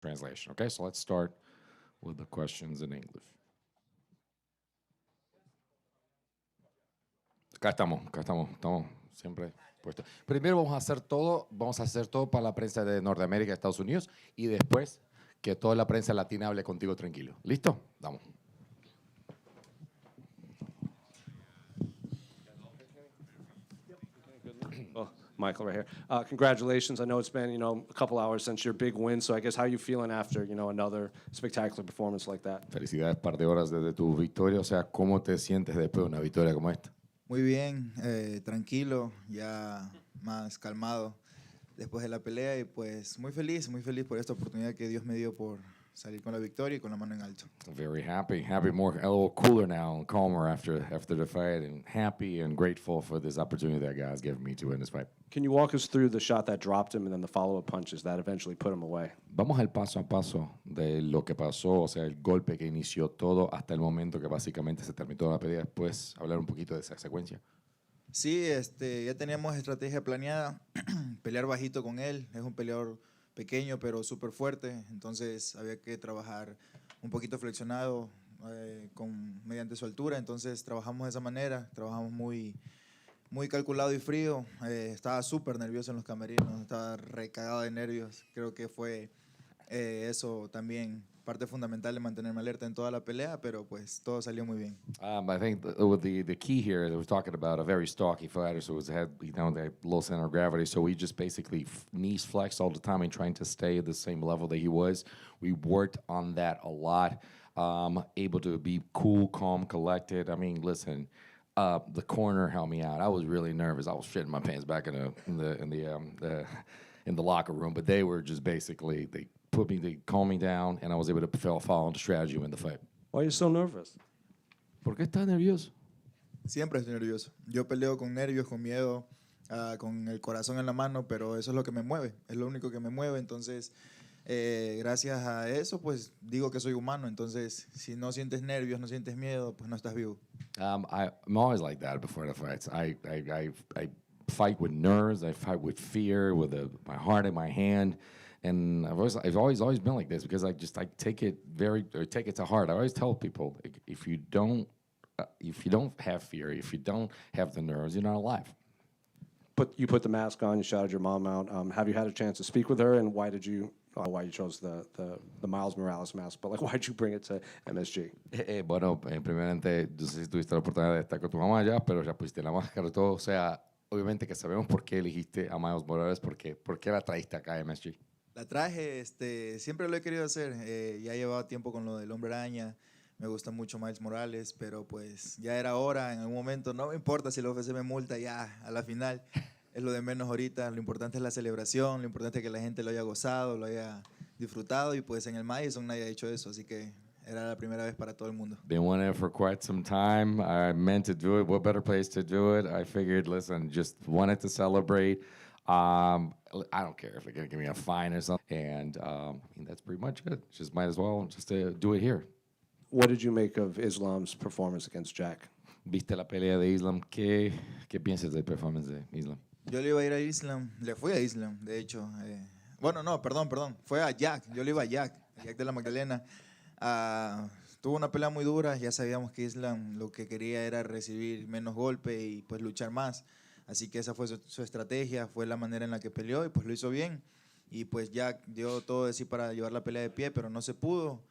translation. Okay, so let's start with the questions in English. Acá estamos siempre puestos. Primero vamos a hacer todo para la prensa de Norteamérica y Estados Unidos y después que toda la prensa latina hable contigo tranquilo. ¿Listo? Vamos. Well, Michael, right here. Congratulations. I know it's been, a couple hours since your big win. So I guess how are you feeling after, another spectacular performance like that? Felicidades, par de horas desde tu victoria. O sea, ¿cómo te sientes después de una victoria como esta? Muy bien, tranquilo, ya más calmado después de la pelea y pues muy feliz por esta oportunidad que Dios me dio por salir con la victoria y con la mano en alto. Very happy, more, a little cooler now and calmer after the fight, and happy and grateful for this opportunity that God's given me to win this fight. Can you walk us through the shot that dropped him and then the follow-up punches that eventually put him away? Vamos al paso a paso de lo que pasó, o sea, el golpe que inició todo hasta el momento que básicamente se terminó la pelea. Después hablar un poquito de esa secuencia. Sí, ya teníamos estrategia planeada, pelear bajito con él, es un peleador pequeño pero súper fuerte, entonces había que trabajar un poquito flexionado mediante su altura, entonces trabajamos de esa manera, trabajamos muy calculado y frío, estaba súper nervioso en los camerinos, estaba recagado de nervios, creo que fue eso también parte fundamental de mantenerme alerta en toda la pelea, pero pues todo salió muy bien. I think the key here is we're talking about a very stocky fighter, so he had that low center of gravity. So we just basically knees flexed all the time and trying to stay at the same level that he was. We worked on that a lot. Able to be cool, calm, collected. I mean, listen, the corner helped me out. I was really nervous. I was shitting my pants back in the locker room, but they were just basically they calmed me down, and I was able to follow the strategy in the fight. Why are you so nervous? ¿Por qué estás nervioso? Siempre estoy nervioso. Yo peleo con nervios, con miedo, con el corazón en la mano, pero eso es lo que me mueve, es lo único que me mueve. Entonces, gracias a eso, pues digo que soy humano. Entonces, si no sientes nervios, no sientes miedo, pues no estás vivo. I'm always like that before the fights. I fight with nerves. I fight with fear, with my heart in my hand. And I've always been like this because I take it to heart. I always tell people if you don't have fear, if you don't have the nerves, you're not alive. You put the mask on. You shouted your mom out. Have you had a chance to speak with her? And why you chose the Miles Morales mask? But why did you bring it to MSG? Bueno, primeramente, no sé si tuviste la oportunidad de estar con tu mamá ya, pero ya pusiste la máscara y todo. O sea, obviamente que sabemos por qué elegiste a Miles Morales, por qué la traíste acá a MSG. La traje, siempre lo he querido hacer, ya llevaba tiempo con lo del Hombre Araña, me gusta mucho Miles Morales, pero pues ya era hora, en algún momento, no me importa si la UFC me multa ya a la final, es lo de menos ahorita, lo importante es la celebración, lo importante es que la gente lo haya gozado, lo haya disfrutado y pues en el Madison nadie ha hecho eso, así que era la primera vez para todo el mundo. Been wanting it for quite some time, I meant to do it, what better place to do it, I figured, listen, just wanted to celebrate. I don't care if they're going to give me a fine or something. And I mean, that's pretty much it. Just might as well just do it here. What did you make of Islam's performance against Jack? ¿Viste la pelea de Islam? ¿Qué piensas del performance de Islam? Yo le iba a ir a Islam, le fui a Islam, de hecho. Bueno, no, perdón. Fue a Jack, yo le iba a Jack Della Maddalena. Tuvo una pelea muy dura, ya sabíamos que Islam lo que quería era recibir menos golpe y pues luchar más. Así que esa fue su estrategia, fue la manera en la que peleó y pues lo hizo bien. Y pues Jack dio todo de sí para llevar la pelea de pie, pero no se pudo.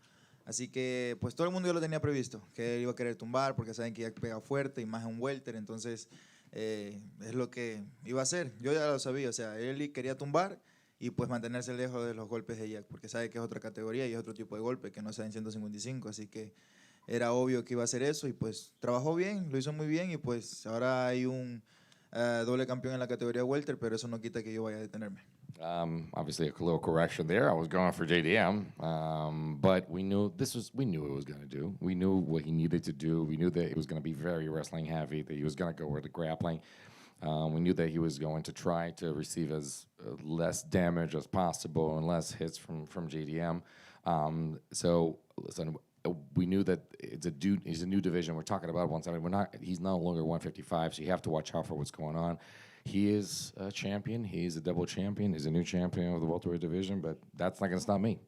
Así que pues todo el mundo ya lo tenía previsto, que él iba a querer tumbar porque saben que Jack pega fuerte y más en un welter, entonces es lo que iba a hacer. Yo ya lo sabía, o sea, él quería tumbar y pues mantenerse lejos de los golpes de Jack, porque sabe que es otra categoría y es otro tipo de golpe que no sea en 155, así que era obvio que iba a hacer eso y pues trabajó bien, lo hizo muy bien y pues ahora hay un doble campeón en la categoría welter, pero eso no quita que yo vaya a detenerme. Obviously, a little correction there. I was going for JDM, but we knew what it was going to do. We knew what he needed to do. We knew that it was going to be very wrestling heavy, that he was going to go with the grappling. We knew that he was going to try to receive as less damage as possible and less hits from JDM. So, listen, we knew that he's a new division. We're talking about 170. He's no longer 155, so you have to watch out for what's going on. He is a champion. He's a double champion. He's a new champion of the welterweight division, but that's not going to stop me.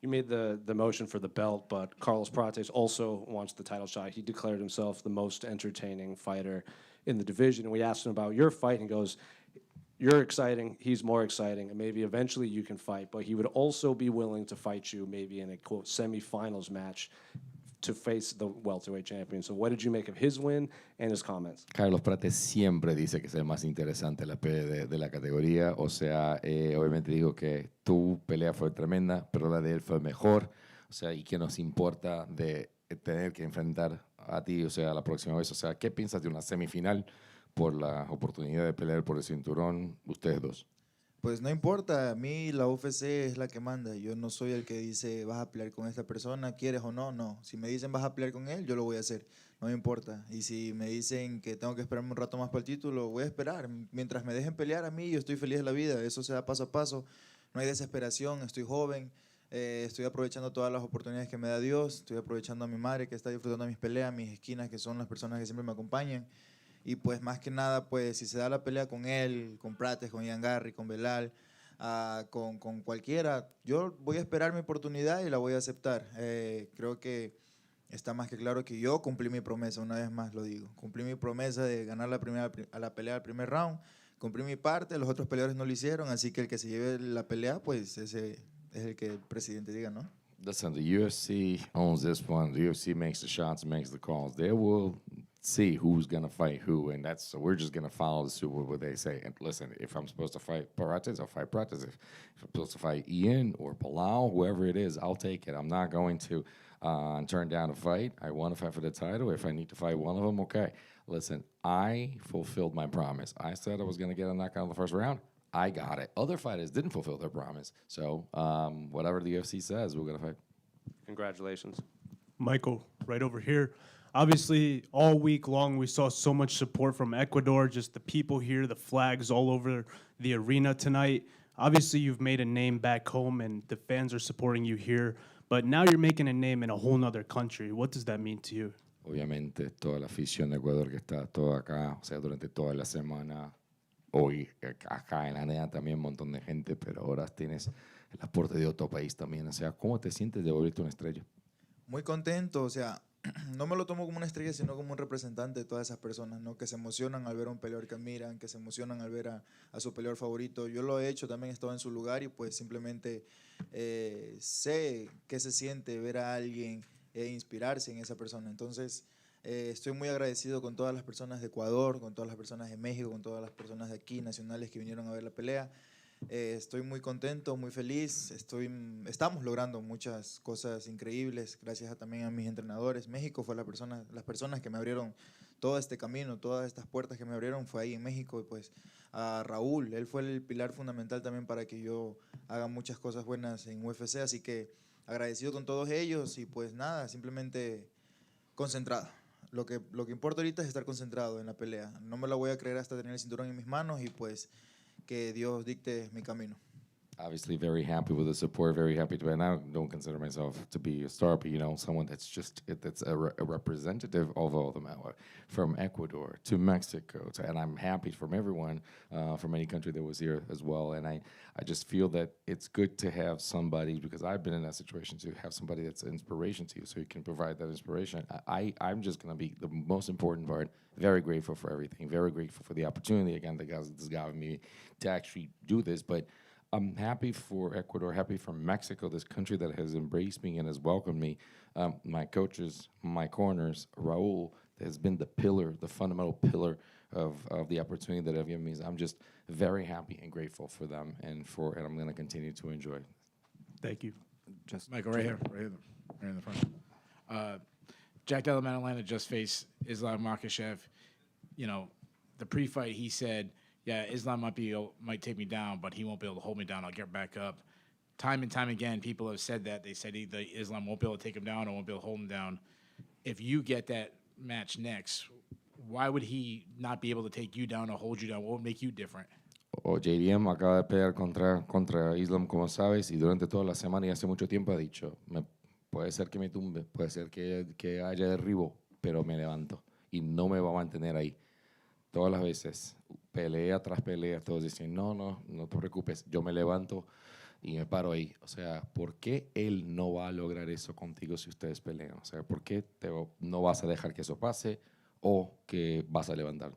You made the motion for the belt, but Carlos Prates also wants the title shot. He declared himself the most entertaining fighter in the division. And we asked him about your fight, and he goes, you're exciting, he's more exciting, and maybe eventually you can fight, but he would also be willing to fight you maybe in a, quote, semifinals match to face the welterweight champion. So what did you make of his win and his comments? Carlos Prates siempre dice que es el más interesante la pelea de la categoría. O sea, obviamente digo que tu pelea fue tremenda, pero la de él fue mejor. O sea, ¿y qué nos importa de tener que enfrentar a ti, o sea, la próxima vez? O sea, ¿qué piensas de una semifinal por la oportunidad de pelear por el cinturón, ustedes dos? Pues no importa, a mí la UFC es la que manda. Yo no soy el que dice vas a pelear con esta persona, quieres o no, no. Si me dicen vas a pelear con él, yo lo voy a hacer, no me importa. Y si me dicen que tengo que esperarme un rato más para el título, voy a esperar. Mientras me dejen pelear a mí, yo estoy feliz de la vida. Eso se da paso a paso, no hay desesperación, estoy joven, estoy aprovechando todas las oportunidades que me da Dios, estoy aprovechando a mi madre que está disfrutando de mis peleas, mis esquinas, que son las personas que siempre me acompañan. Y pues más que nada, pues si se da la pelea con él, con Prates, con Ian Garry, con Belal, con cualquiera, yo voy a esperar mi oportunidad y la voy a aceptar. Creo que está más que claro que yo cumplí mi promesa, una vez más lo digo. Cumplí mi promesa de ganar la pelea al primer round, cumplí mi parte, los otros peleadores no lo hicieron, así que el que se lleve la pelea, pues ese es el que el presidente diga, ¿no? Listen, the UFC owns this one. The UFC makes the shots, makes the calls. They will see who's going to fight who, and that's so we're just going to follow the Super Bowl, what they say. And listen, if I'm supposed to fight Prates, I'll fight Prates. If I'm supposed to fight Ian or Bilal, whoever it is, I'll take it. I'm not going to turn down a fight. I want to fight for the title. If I need to fight one of them, okay. Listen, I fulfilled my promise. I said I was going to get a knockout in the first round. I got it. Other fighters didn't fulfill their promise. So whatever the UFC says, we're going to fight. Congratulations. Michael, right over here. Obviously, all week long, we saw so much support from Ecuador, just the people here, the flags all over the arena tonight. Obviously, you've made a name back home, and the fans are supporting you here. But now you're making a name in a whole nother country. What does that mean to you? Obviamente, toda la afición de Ecuador que está toda acá, o sea, durante toda la semana, hoy acá en la NEA también un montón de gente, pero ahora tienes el aporte de otro país también. O sea, ¿cómo te sientes de volverte una estrella? Muy contento, o sea, no me lo tomo como una estrella, sino como un representante de todas esas personas, ¿no? Que se emocionan al ver a un peleador que admiran, que se emocionan al ver a su peleador favorito. Yo lo he hecho, también he estado en su lugar y pues simplemente sé qué se siente ver a alguien e inspirarse en esa persona. Entonces, estoy muy agradecido con todas las personas de Ecuador, con todas las personas de México, con todas las personas de aquí, nacionales, que vinieron a ver la pelea. Estoy muy contento, muy feliz. Estamos logrando muchas cosas increíbles, gracias también a mis entrenadores. México fue las personas que me abrieron todo este camino, todas estas puertas que me abrieron fue ahí en México. Y pues a Raúl, él fue el pilar fundamental también para que yo haga muchas cosas buenas en UFC. Así que agradecido con todos ellos y pues nada, simplemente concentrado. Lo que importa ahorita es estar concentrado en la pelea. No me la voy a creer hasta tener el cinturón en mis manos y pues que Dios dicte mi camino. Obviously, very happy with the support. Very happy to. And I don't consider myself to be a star, but someone that's just that's a representative of all of them, from Ecuador to Mexico, and I'm happy from everyone from any country that was here as well. And I just feel that it's good to have somebody, because I've been in that situation, to have somebody that's an inspiration to you, so you can provide that inspiration. I'm just gonna be the most important part. Very grateful for everything. Very grateful for the opportunity again that this guy with me to actually do this, but. I'm happy for Ecuador, happy for Mexico, this country that has embraced me and has welcomed me. My coaches, my corners, Raul has been the pillar, the fundamental pillar of the opportunity that have given me. I'm just very happy and grateful for them, and I'm going to continue to enjoy. Thank you. Michael, right here in the front. Jack Della Maddalena just faced Islam Makhachev. You know, the pre-fight he said, yeah, Islam might take me down, but he won't be able to hold me down. I'll get back up. Time and time again, people have said that. They said either Islam won't be able to take him down or won't be able to hold him down. If you get that match next, why would he not be able to take you down or hold you down? What would make you different? JDM acaba de pelear contra Islam, como sabes, y durante toda la semana y hace mucho tiempo ha dicho, puede ser que me tumbe, puede ser que haya derribo, pero me levanto y no me va a mantener ahí. Todas las veces, pelea tras pelea, todos dicen, no te preocupes, yo me levanto Y me paro ahí. O sea, ¿por qué él no va a lograr eso contigo si ustedes pelean? O sea, ¿por qué no vas a dejar que eso pase o que vas a levantar?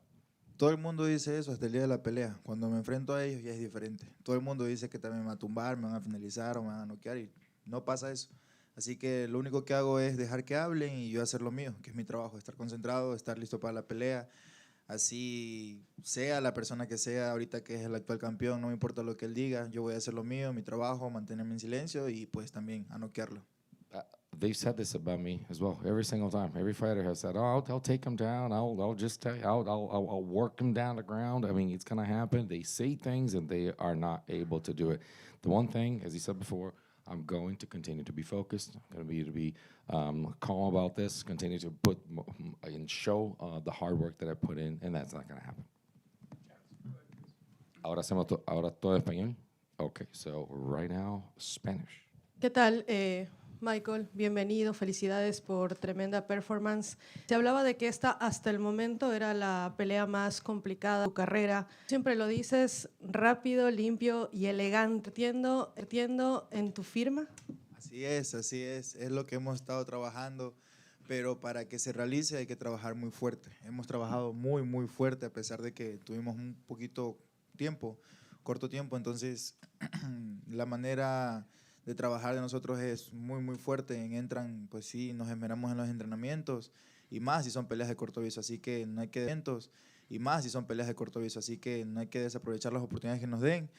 Todo el mundo dice eso hasta el día de la pelea. Cuando me enfrento a ellos ya es diferente. Todo el mundo dice que también me van a tumbar, me van a finalizar o me van a noquear y no pasa eso. Así que lo único que hago es dejar que hablen y yo hacer lo mío, que es mi trabajo, estar concentrado, estar listo para la pelea. Así sea la persona que sea ahorita que es el actual campeón, no me importa lo que él diga, yo voy a hacer lo mío, mi trabajo, mantenerme en silencio y pues también a noquearlo. They've said this about me as well. Every single time, every fighter has said, "Oh, I'll take him down. I'll just I'll work him down the ground." I mean, it's gonna happen. They say things and they are not able to do it. The one thing, as he said before, I'm going to continue to be focused. I'm going to be calm about this. Continue to put and show the hard work that I put in, and that's not going to happen. Ahora todo español. Okay, so right now Spanish. ¿Qué tal, Michael? Bienvenido, felicidades por tremenda performance. Se hablaba de que esta hasta el momento era la pelea más complicada de tu carrera. Siempre lo dices rápido, limpio y elegante. ¿Entiendo en tu firma? Así es lo que hemos estado trabajando, pero para que se realice hay que trabajar muy fuerte. Hemos trabajado muy fuerte a pesar de que tuvimos un corto tiempo, entonces la manera de trabajar de nosotros es muy fuerte. Entran, pues sí, nos esmeramos en los entrenamientos y más si son peleas de corto viso, así que no hay que desaprovechar las oportunidades que nos den.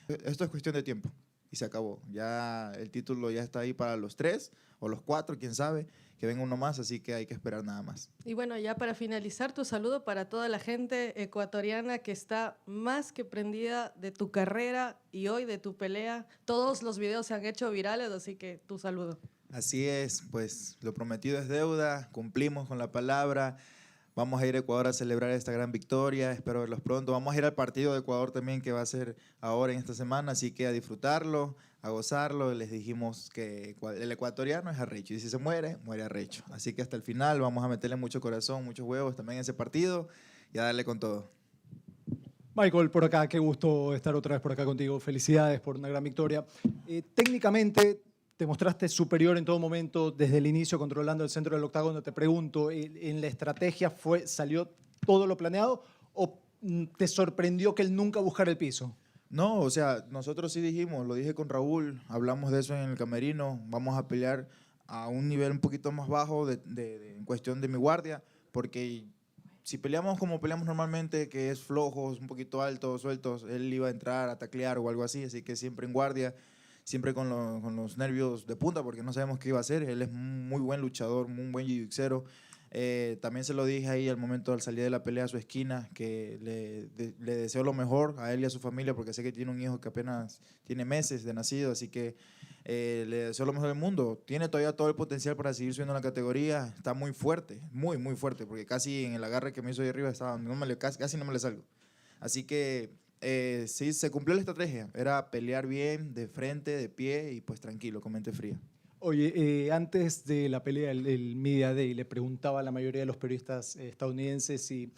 Esto es cuestión de tiempo y se acabó. Ya el título ya está ahí para los 3 o los 4, quién sabe, que venga uno más, así que hay que esperar nada más. Y bueno, ya para finalizar, tu saludo para toda la gente ecuatoriana que está más que prendida de tu carrera y hoy de tu pelea. Todos los videos se han hecho virales, así que tu saludo. Así es, pues lo prometido es deuda, cumplimos con la palabra. Vamos a ir a Ecuador a celebrar esta gran victoria, espero verlos pronto. Vamos a ir al partido de Ecuador también que va a ser ahora en esta semana, así que a disfrutarlo, a gozarlo. Les dijimos que el ecuatoriano es arrecho y si se muere, muere arrecho. Así que hasta el final vamos a meterle mucho corazón, muchos huevos también en ese partido y a darle con todo. Michael, por acá, qué gusto estar otra vez por acá contigo. Felicidades por una gran victoria. Técnicamente te mostraste superior en todo momento, desde el inicio controlando el centro del octágono. Te pregunto, ¿en la estrategia salió todo lo planeado o te sorprendió que él nunca buscara el piso? No, o sea, nosotros sí dijimos, lo dije con Raúl, hablamos de eso en el camerino, vamos a pelear a un nivel un poquito más bajo en cuestión de mi guardia, porque si peleamos como peleamos normalmente, que es flojos, un poquito altos, sueltos, él iba a entrar a taclear o algo así que siempre en guardia, siempre con los nervios de punta, porque no sabemos qué iba a hacer. Él es un muy buen luchador, muy buen jiu-jitsu. También se lo dije ahí al momento al salir de la pelea a su esquina, que le deseo lo mejor a él y a su familia, porque sé que tiene un hijo que apenas tiene meses de nacido, así que le deseo lo mejor del mundo. Tiene todavía todo el potencial para seguir subiendo la categoría, está muy fuerte, muy fuerte, porque casi en el agarre que me hizo ahí arriba casi no me le salgo. Así que sí, se cumplió la estrategia, era pelear bien, de frente, de pie y pues tranquilo, con mente fría. Oye, antes de la pelea, el Media Day, le preguntaba a la mayoría de los periodistas estadounidenses y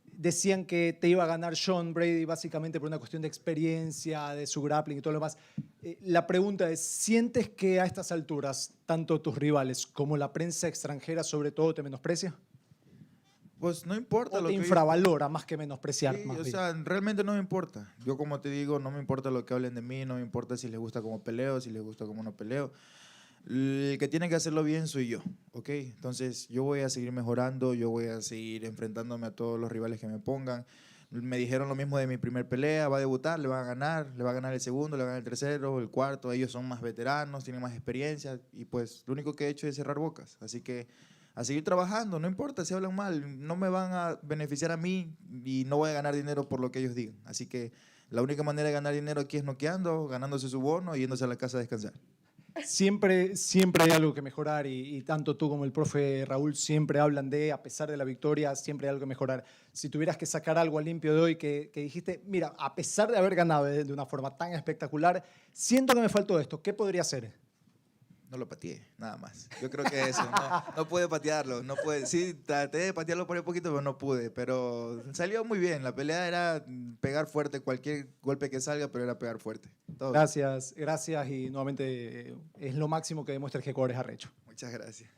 decían que te iba a ganar Sean Brady básicamente por una cuestión de experiencia, de su grappling y todo lo demás. La pregunta es, ¿sientes que a estas alturas tanto tus rivales como la prensa extranjera sobre todo te menosprecia? Pues no importa ¿O lo te que infravalora más que menospreciar? Sí, más o bien? sea, realmente no me importa. Yo como te digo, no me importa lo que hablen de mí, no me importa si les gusta cómo peleo, si les gusta cómo no peleo. El que tiene que hacerlo bien soy yo, ¿ok? Entonces yo voy a seguir mejorando, yo voy a seguir enfrentándome a todos los rivales que me pongan. Me dijeron lo mismo de mi primer pelea, va a debutar, le va a ganar el segundo, le va a ganar el tercero, el cuarto. Ellos son más veteranos, tienen más experiencia y pues lo único que he hecho es cerrar bocas. Así que a seguir trabajando, no importa si hablan mal, no me van a beneficiar a mí y no voy a ganar dinero por lo que ellos digan. Así que la única manera de ganar dinero aquí es noqueando, ganándose su bono y yéndose a la casa a descansar. Siempre hay algo que mejorar y tanto tú como el profe Raúl siempre hablan de, a pesar de la victoria, siempre hay algo que mejorar. Si tuvieras que sacar algo al limpio de hoy que dijiste, mira, a pesar de haber ganado de una forma tan espectacular, siento que me faltó esto, ¿qué podría hacer? No lo pateé, nada más. Yo creo que eso, no pude patearlo, no pude. Sí, traté de patearlo por un poquito, pero no pude. Pero salió muy bien, la pelea era pegar fuerte, cualquier golpe que salga, pero era pegar fuerte. todos. Gracias, gracias y nuevamente es lo máximo que demuestra el que es arrecho. Muchas gracias.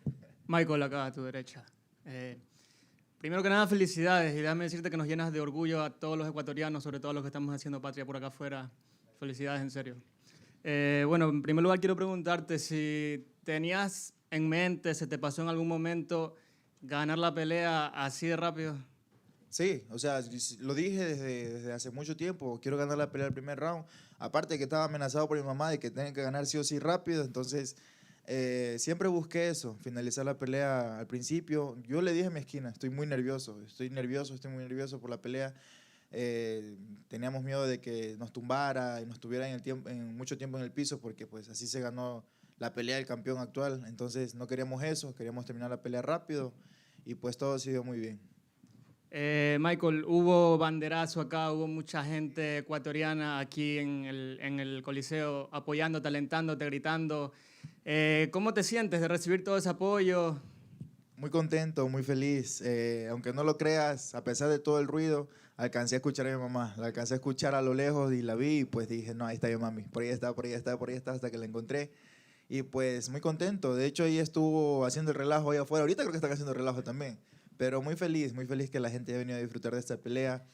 Michael, acá a tu derecha. Primero que nada, felicidades y déjame decirte que nos llenas de orgullo a todos los ecuatorianos, sobre todo a los que estamos haciendo patria por acá afuera. Felicidades, en serio. Bueno, en primer lugar quiero preguntarte si tenías en mente, se te pasó en algún momento ganar la pelea así de rápido. Sí, o sea, lo dije desde hace mucho tiempo, quiero ganar la pelea del primer round. Aparte que estaba amenazado por mi mamá de que tenía que ganar sí o sí rápido, entonces siempre busqué eso, finalizar la pelea al principio. Yo le dije a mi esquina, estoy muy nervioso, estoy muy nervioso por la pelea. Teníamos miedo de que nos tumbara y nos tuviera mucho tiempo en el piso, porque pues así se ganó la pelea del campeón actual. Entonces no queríamos eso, queríamos terminar la pelea rápido y pues todo se dio muy bien. Michael, hubo banderazo acá, hubo mucha gente ecuatoriana aquí en el Coliseo apoyándote, alentándote, gritando. ¿Cómo te sientes de recibir todo ese apoyo? Muy contento, muy feliz. Aunque no lo creas, a pesar de todo el ruido, alcancé a escuchar a mi mamá. La alcancé a escuchar a lo lejos y la vi y pues dije, no, ahí está mi mami. Por ahí está, hasta que la encontré. Y pues muy contento. De hecho, ella estuvo haciendo el relajo ahí afuera. Ahorita creo que están haciendo el relajo también. Pero muy feliz que la gente haya venido a disfrutar de esta pelea.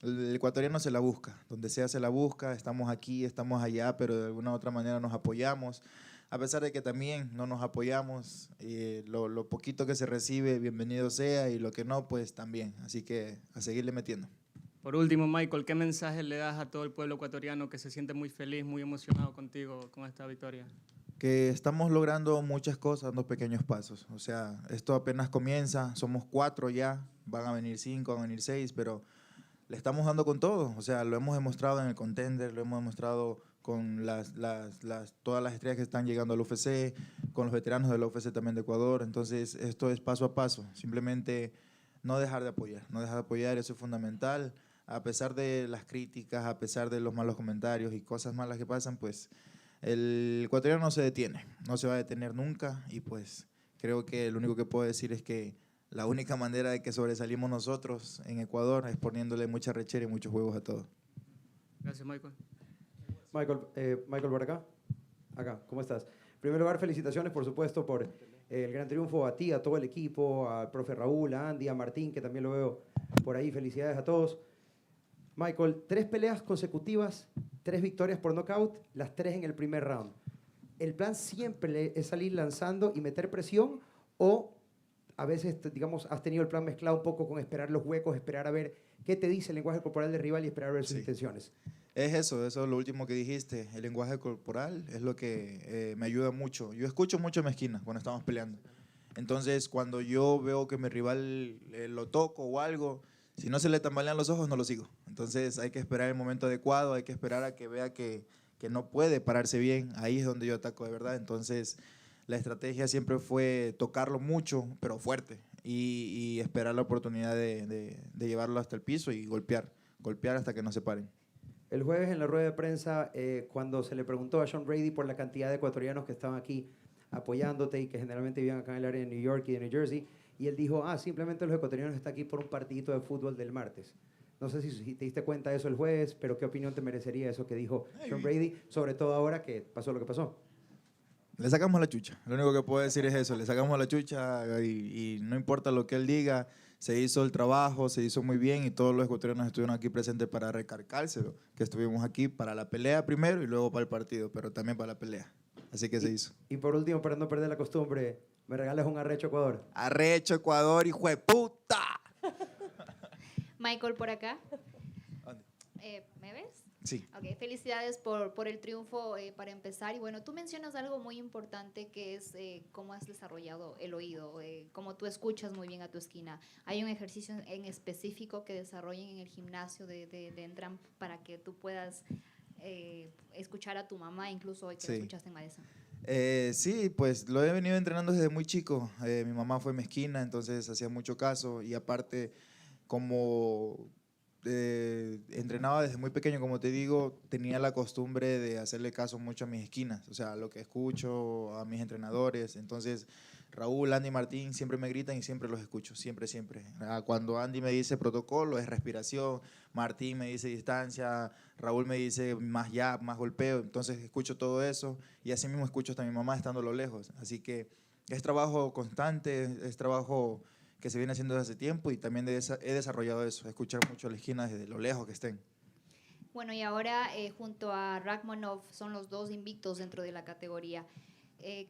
El ecuatoriano se la busca. Donde sea se la busca. Estamos aquí, estamos allá, pero de alguna u otra manera nos apoyamos. A pesar de que también no nos apoyamos, lo poquito que se recibe, bienvenido sea, y lo que no, pues también. Así que a seguirle metiendo. Por último, Michael, ¿qué mensaje le das a todo el pueblo ecuatoriano que se siente muy feliz, muy emocionado contigo con esta victoria? Que estamos logrando muchas cosas dando pequeños pasos. O sea, esto apenas comienza, somos 4 ya, van a venir 5, van a venir 6, pero le estamos dando con todo. O sea, lo hemos demostrado en el contender, lo hemos demostrado con todas las estrellas que están llegando al UFC, con los veteranos del UFC también de Ecuador. Entonces, esto es paso a paso. Simplemente no dejar de apoyar, eso es fundamental. A pesar de las críticas, a pesar de los malos comentarios y cosas malas que pasan, pues el ecuatoriano no se detiene, no se va a detener nunca, y pues creo que lo único que puedo decir es que la única manera de que sobresalimos nosotros en Ecuador es poniéndole mucha rechera y muchos huevos a todo. Gracias, Michael. Michael, por acá. Acá, ¿cómo estás? En primer lugar, felicitaciones, por supuesto, por el gran triunfo a ti, a todo el equipo, al profe Raúl, a Andy, a Martín, que también lo veo por ahí. Felicidades a todos. Michael, 3 peleas consecutivas, 3 victorias por nocaut, las 3 en el primer round. ¿El plan siempre es salir lanzando y meter presión, o a veces, digamos, has tenido el plan mezclado un poco con esperar los huecos, esperar a ver qué te dice el lenguaje corporal del rival y esperar a ver sus intenciones? Es eso es lo último que dijiste. El lenguaje corporal es lo que me ayuda mucho. Yo escucho mucho en mi esquina cuando estamos peleando. Entonces, cuando yo veo que mi rival lo toco o algo, si no se le tambalean los ojos, no lo sigo. Entonces, hay que esperar el momento adecuado, hay que esperar a que vea que no puede pararse bien. Ahí es donde yo ataco de verdad. Entonces, la estrategia siempre fue tocarlo mucho, pero fuerte, y esperar la oportunidad de llevarlo hasta el piso y golpear hasta que no se paren. El jueves en la rueda de prensa, cuando se le preguntó a Sean Brady por la cantidad de ecuatorianos que estaban aquí apoyándote y que generalmente vivían acá en el área de New York y de New Jersey, y él dijo, simplemente los ecuatorianos están aquí por un partidito de fútbol del martes. No sé si te diste cuenta de eso el jueves, pero ¿qué opinión te merecería eso que dijo Sean Brady, sobre todo ahora que pasó lo que pasó? Le sacamos la chucha. Lo único que puedo decir es eso. Le sacamos la chucha y no importa lo que él diga, se hizo el trabajo, se hizo muy bien, y todos los ecuatorianos estuvieron aquí presentes para recargárselo, que estuvimos aquí para la pelea primero y luego para el partido, pero también para la pelea. Así que se hizo. Y por último, para no perder la costumbre, ¿me regalas un arrecho Ecuador? Arrecho Ecuador, hijo de puta. Michael, por acá. ¿Me ves? Sí. Ok, felicidades por el triunfo para empezar. Y bueno, tú mencionas algo muy importante, que es cómo has desarrollado el oído, cómo tú escuchas muy bien a tu esquina. ¿Hay un ejercicio en específico que desarrollen en el gimnasio de Entram para que tú puedas escuchar a tu mamá, incluso hoy que la escuchaste en Madison? Sí, pues lo he venido entrenando desde muy chico. Mi mamá fue mi esquina, entonces hacía mucho caso, y aparte, como entrenaba desde muy pequeño, como te digo, tenía la costumbre de hacerle caso mucho a mis esquinas, o sea, a lo que escucho, a mis entrenadores. Entonces, Raúl, Andy, Martín siempre me gritan y siempre los escucho, siempre, siempre. Cuando Andy me dice protocolo, es respiración, Martín me dice distancia, Raúl me dice más jab, más golpeo, entonces escucho todo eso y así mismo escucho hasta a mi mamá estando a lo lejos. Así que es trabajo constante, es trabajo que se viene haciendo desde hace tiempo y también he desarrollado eso, escuchar mucho a la esquina desde lo lejos que estén. Bueno, y ahora junto a Rakhmonov son los dos invictos dentro de la categoría.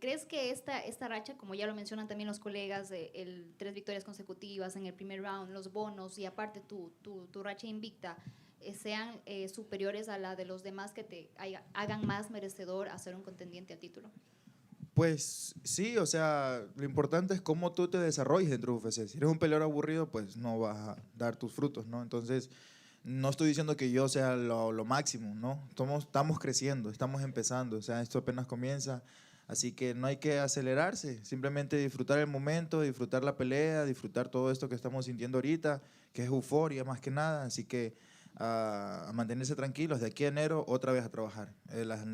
¿Crees que esta racha, como ya lo mencionan también los colegas, 3 victorias consecutivas en el primer round, los bonos y aparte tu racha invicta, sean superiores a la de los demás que te hagan más merecedor a ser un contendiente al título? Pues sí, o sea, lo importante es cómo tú te desarrolles dentro de UFC. Si eres un peleador aburrido, pues no vas a dar tus frutos, ¿no? Entonces, no estoy diciendo que yo sea lo máximo, ¿no? Estamos creciendo, estamos empezando, o sea, esto apenas comienza, así que no hay que acelerarse, simplemente disfrutar el momento, disfrutar la pelea, disfrutar todo esto que estamos sintiendo ahorita, que es euforia más que nada, así que a mantenerse tranquilos, de aquí a enero otra vez a trabajar.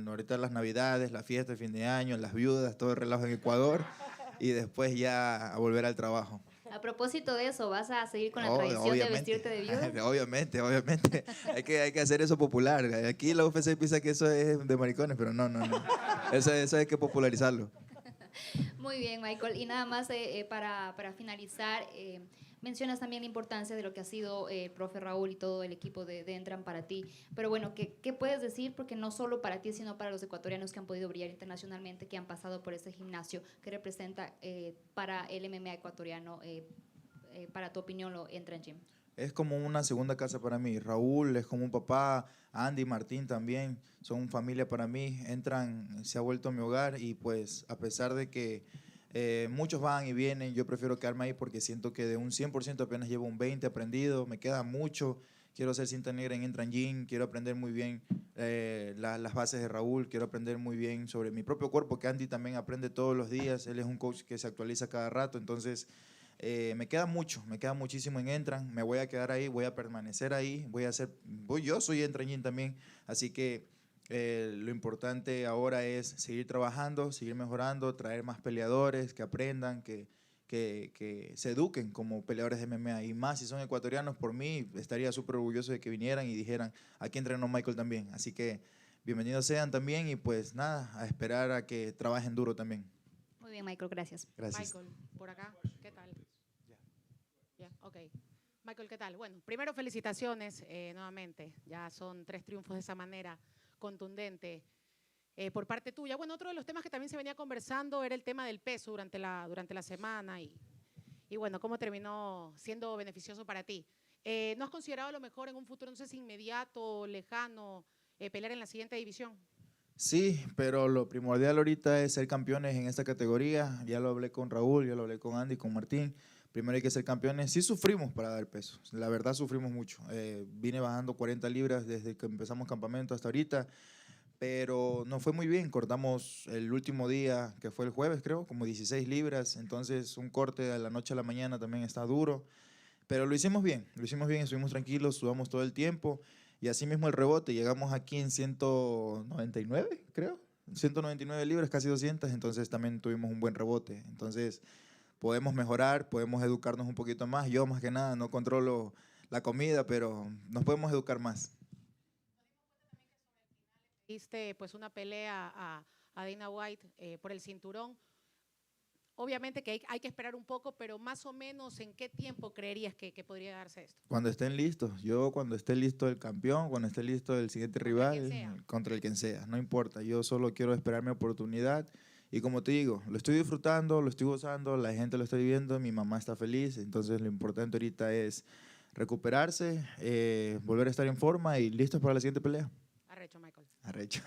Ahorita las navidades, la fiesta de fin de año, las viudas, todo el relajo en Ecuador y después ya a volver al trabajo. A propósito de eso, ¿vas a seguir con la tradición de vestirte de viuda? Obviamente, obviamente. hay que hacer eso popular. Aquí la UFC piensa que eso es de maricones, pero no. Eso hay que popularizarlo. Muy bien, Michael. Y nada más para finalizar, mencionas también la importancia de lo que ha sido el profe Raúl y todo el equipo de Entran para ti. Pero bueno, ¿qué puedes decir? Porque no solo para ti, sino para los ecuatorianos que han podido brillar internacionalmente, que han pasado por ese gimnasio, que representa para el MMA ecuatoriano, para tu opinión, lo Entran Gym. Es como una segunda casa para mí. Raúl es como un papá, Andy, Martín también, son familia para mí. Entran, se ha vuelto mi hogar y pues a pesar de que muchos van y vienen, yo prefiero quedarme ahí porque siento que de un 100% apenas llevo un 20% aprendido, me queda mucho. Quiero ser cinta negra en Entran Gym, quiero aprender muy bien las bases de Raúl, quiero aprender muy bien sobre mi propio cuerpo, que Andy también aprende todos los días, él es un coach que se actualiza cada rato, entonces me queda muchísimo en Entran, me voy a quedar ahí, voy a permanecer ahí, yo soy Entran Gym también, así que lo importante ahora es seguir trabajando, seguir mejorando, traer más peleadores que aprendan, que se eduquen como peleadores de MMA y más si son ecuatorianos, por mí estaría súper orgulloso de que vinieran y dijeran, aquí entrenó Michael también, así que bienvenidos sean también y pues nada, a esperar a que trabajen duro también. Muy bien, Michael, gracias. Gracias. Michael, por acá, ¿qué tal? Ya, ok. Michael, ¿qué tal? Bueno, primero felicitaciones nuevamente, ya son 3 triunfos de esa manera contundente. Por parte tuya. Bueno, otro de los temas que también se venía conversando era el tema del peso durante la semana y bueno, cómo terminó siendo beneficioso para ti. ¿No has considerado a lo mejor en un futuro, no sé si inmediato, lejano, pelear en la siguiente división? Sí, pero lo primordial ahorita es ser campeones en esta categoría. Ya lo hablé con Raúl, ya lo hablé con Andy, con Martín. Primero hay que ser campeones. Sí sufrimos para dar peso, la verdad sufrimos mucho. Vine bajando 40 libras desde que empezamos campamento hasta ahorita, pero nos fue muy bien. Cortamos el último día, que fue el jueves creo, como 16 libras. Entonces un corte de la noche a la mañana también está duro. Pero lo hicimos bien, estuvimos tranquilos, sudamos todo el tiempo y así mismo el rebote, llegamos aquí en 199, creo, 199 libras, casi 200, entonces también tuvimos un buen rebote. Entonces podemos mejorar, podemos educarnos un poquito más. Yo más que nada no controlo la comida, pero nos podemos educar más. Diste pues una pelea a Dana White por el cinturón. Obviamente que hay que esperar un poco, pero más o menos ¿en qué tiempo creerías que podría darse esto? Cuando estén listos, cuando esté listo el campeón, cuando esté listo el siguiente rival, contra el quien sea, no importa, yo solo quiero esperar mi oportunidad y como te digo, lo estoy disfrutando, lo estoy gozando, la gente lo está viviendo, mi mamá está feliz, entonces lo importante ahorita es recuperarse, volver a estar en forma y listos para la siguiente pelea. Arrecho, Michael. Arrecho.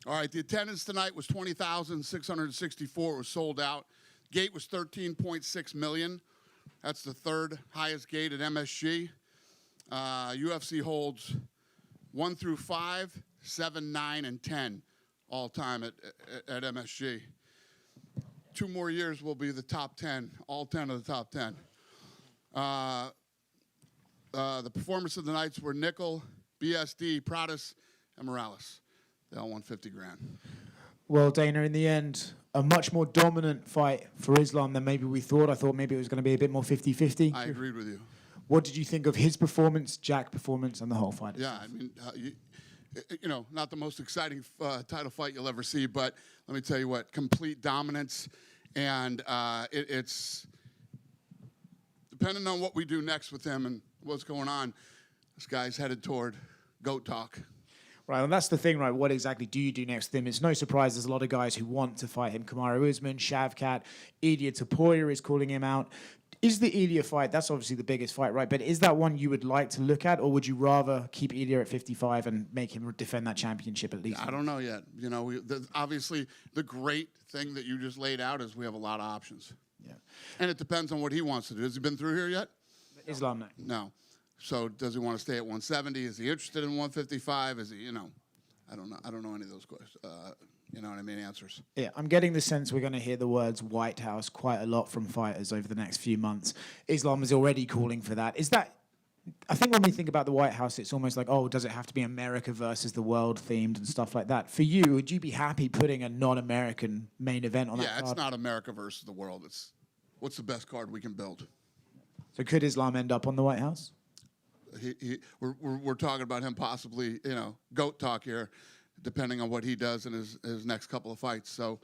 All right, the attendance tonight was 20,664. It was sold out. Gate was 13.6 million. That's the third highest gate at MSG. UFC holds 1 through 5, 7, 9, and 10 all time at MSG. 2 more years will be the top 10, all 10 of the top 10. The performance of the nights were Nickel, BSD, Pradas, and Morales. They all won 50 grand. Well, Dana, in the end, a much more dominant fight for Islam than maybe we thought. I thought maybe it was going to be a bit more 50-50. I agreed with you. What did you think of his performance, Jack's performance, and the whole fight? Yeah, I mean, you know, not the most exciting title fight you'll ever see, but let me tell you what, complete dominance, and it's depending on what we do next with him and what's going on, this guy's headed toward GOAT talk. Right, and that's the thing, right? What exactly do you do next with him? It's no surprise there's a lot of guys who want to fight him. Kamaru Usman, Shavkat, Ilia Topuria is calling him out. Is the Ilia fight, that's obviously the biggest fight, right? But is that one you would like to look at, or would you rather keep Ilia at 55 and make him defend that championship at least? I don't know yet. You know, obviously the great thing that you just laid out is we have a lot of options. Yeah. And it depends on what he wants to do. Has he been through here yet? Islam, no. No. So does he want to stay at 170? Is he interested in 155? Is he, you know, I don't know. I don't know any of those questions. You know what I mean? Answers. Yeah, I'm getting the sense we're going to hear the words White House quite a lot from fighters over the next few months. Islam is already calling for that. Is that, I think when we think about the White House, it's almost like, oh, does it have to be America versus the world themed and stuff like that? For you, would you be happy putting a non-American main event on that card? Yeah, it's not America versus the world. It's what's the best card we can build. So could Islam end up on the White House? We're talking about him possibly, you know, GOAT talk here, depending on what he does in his next couple of fights. So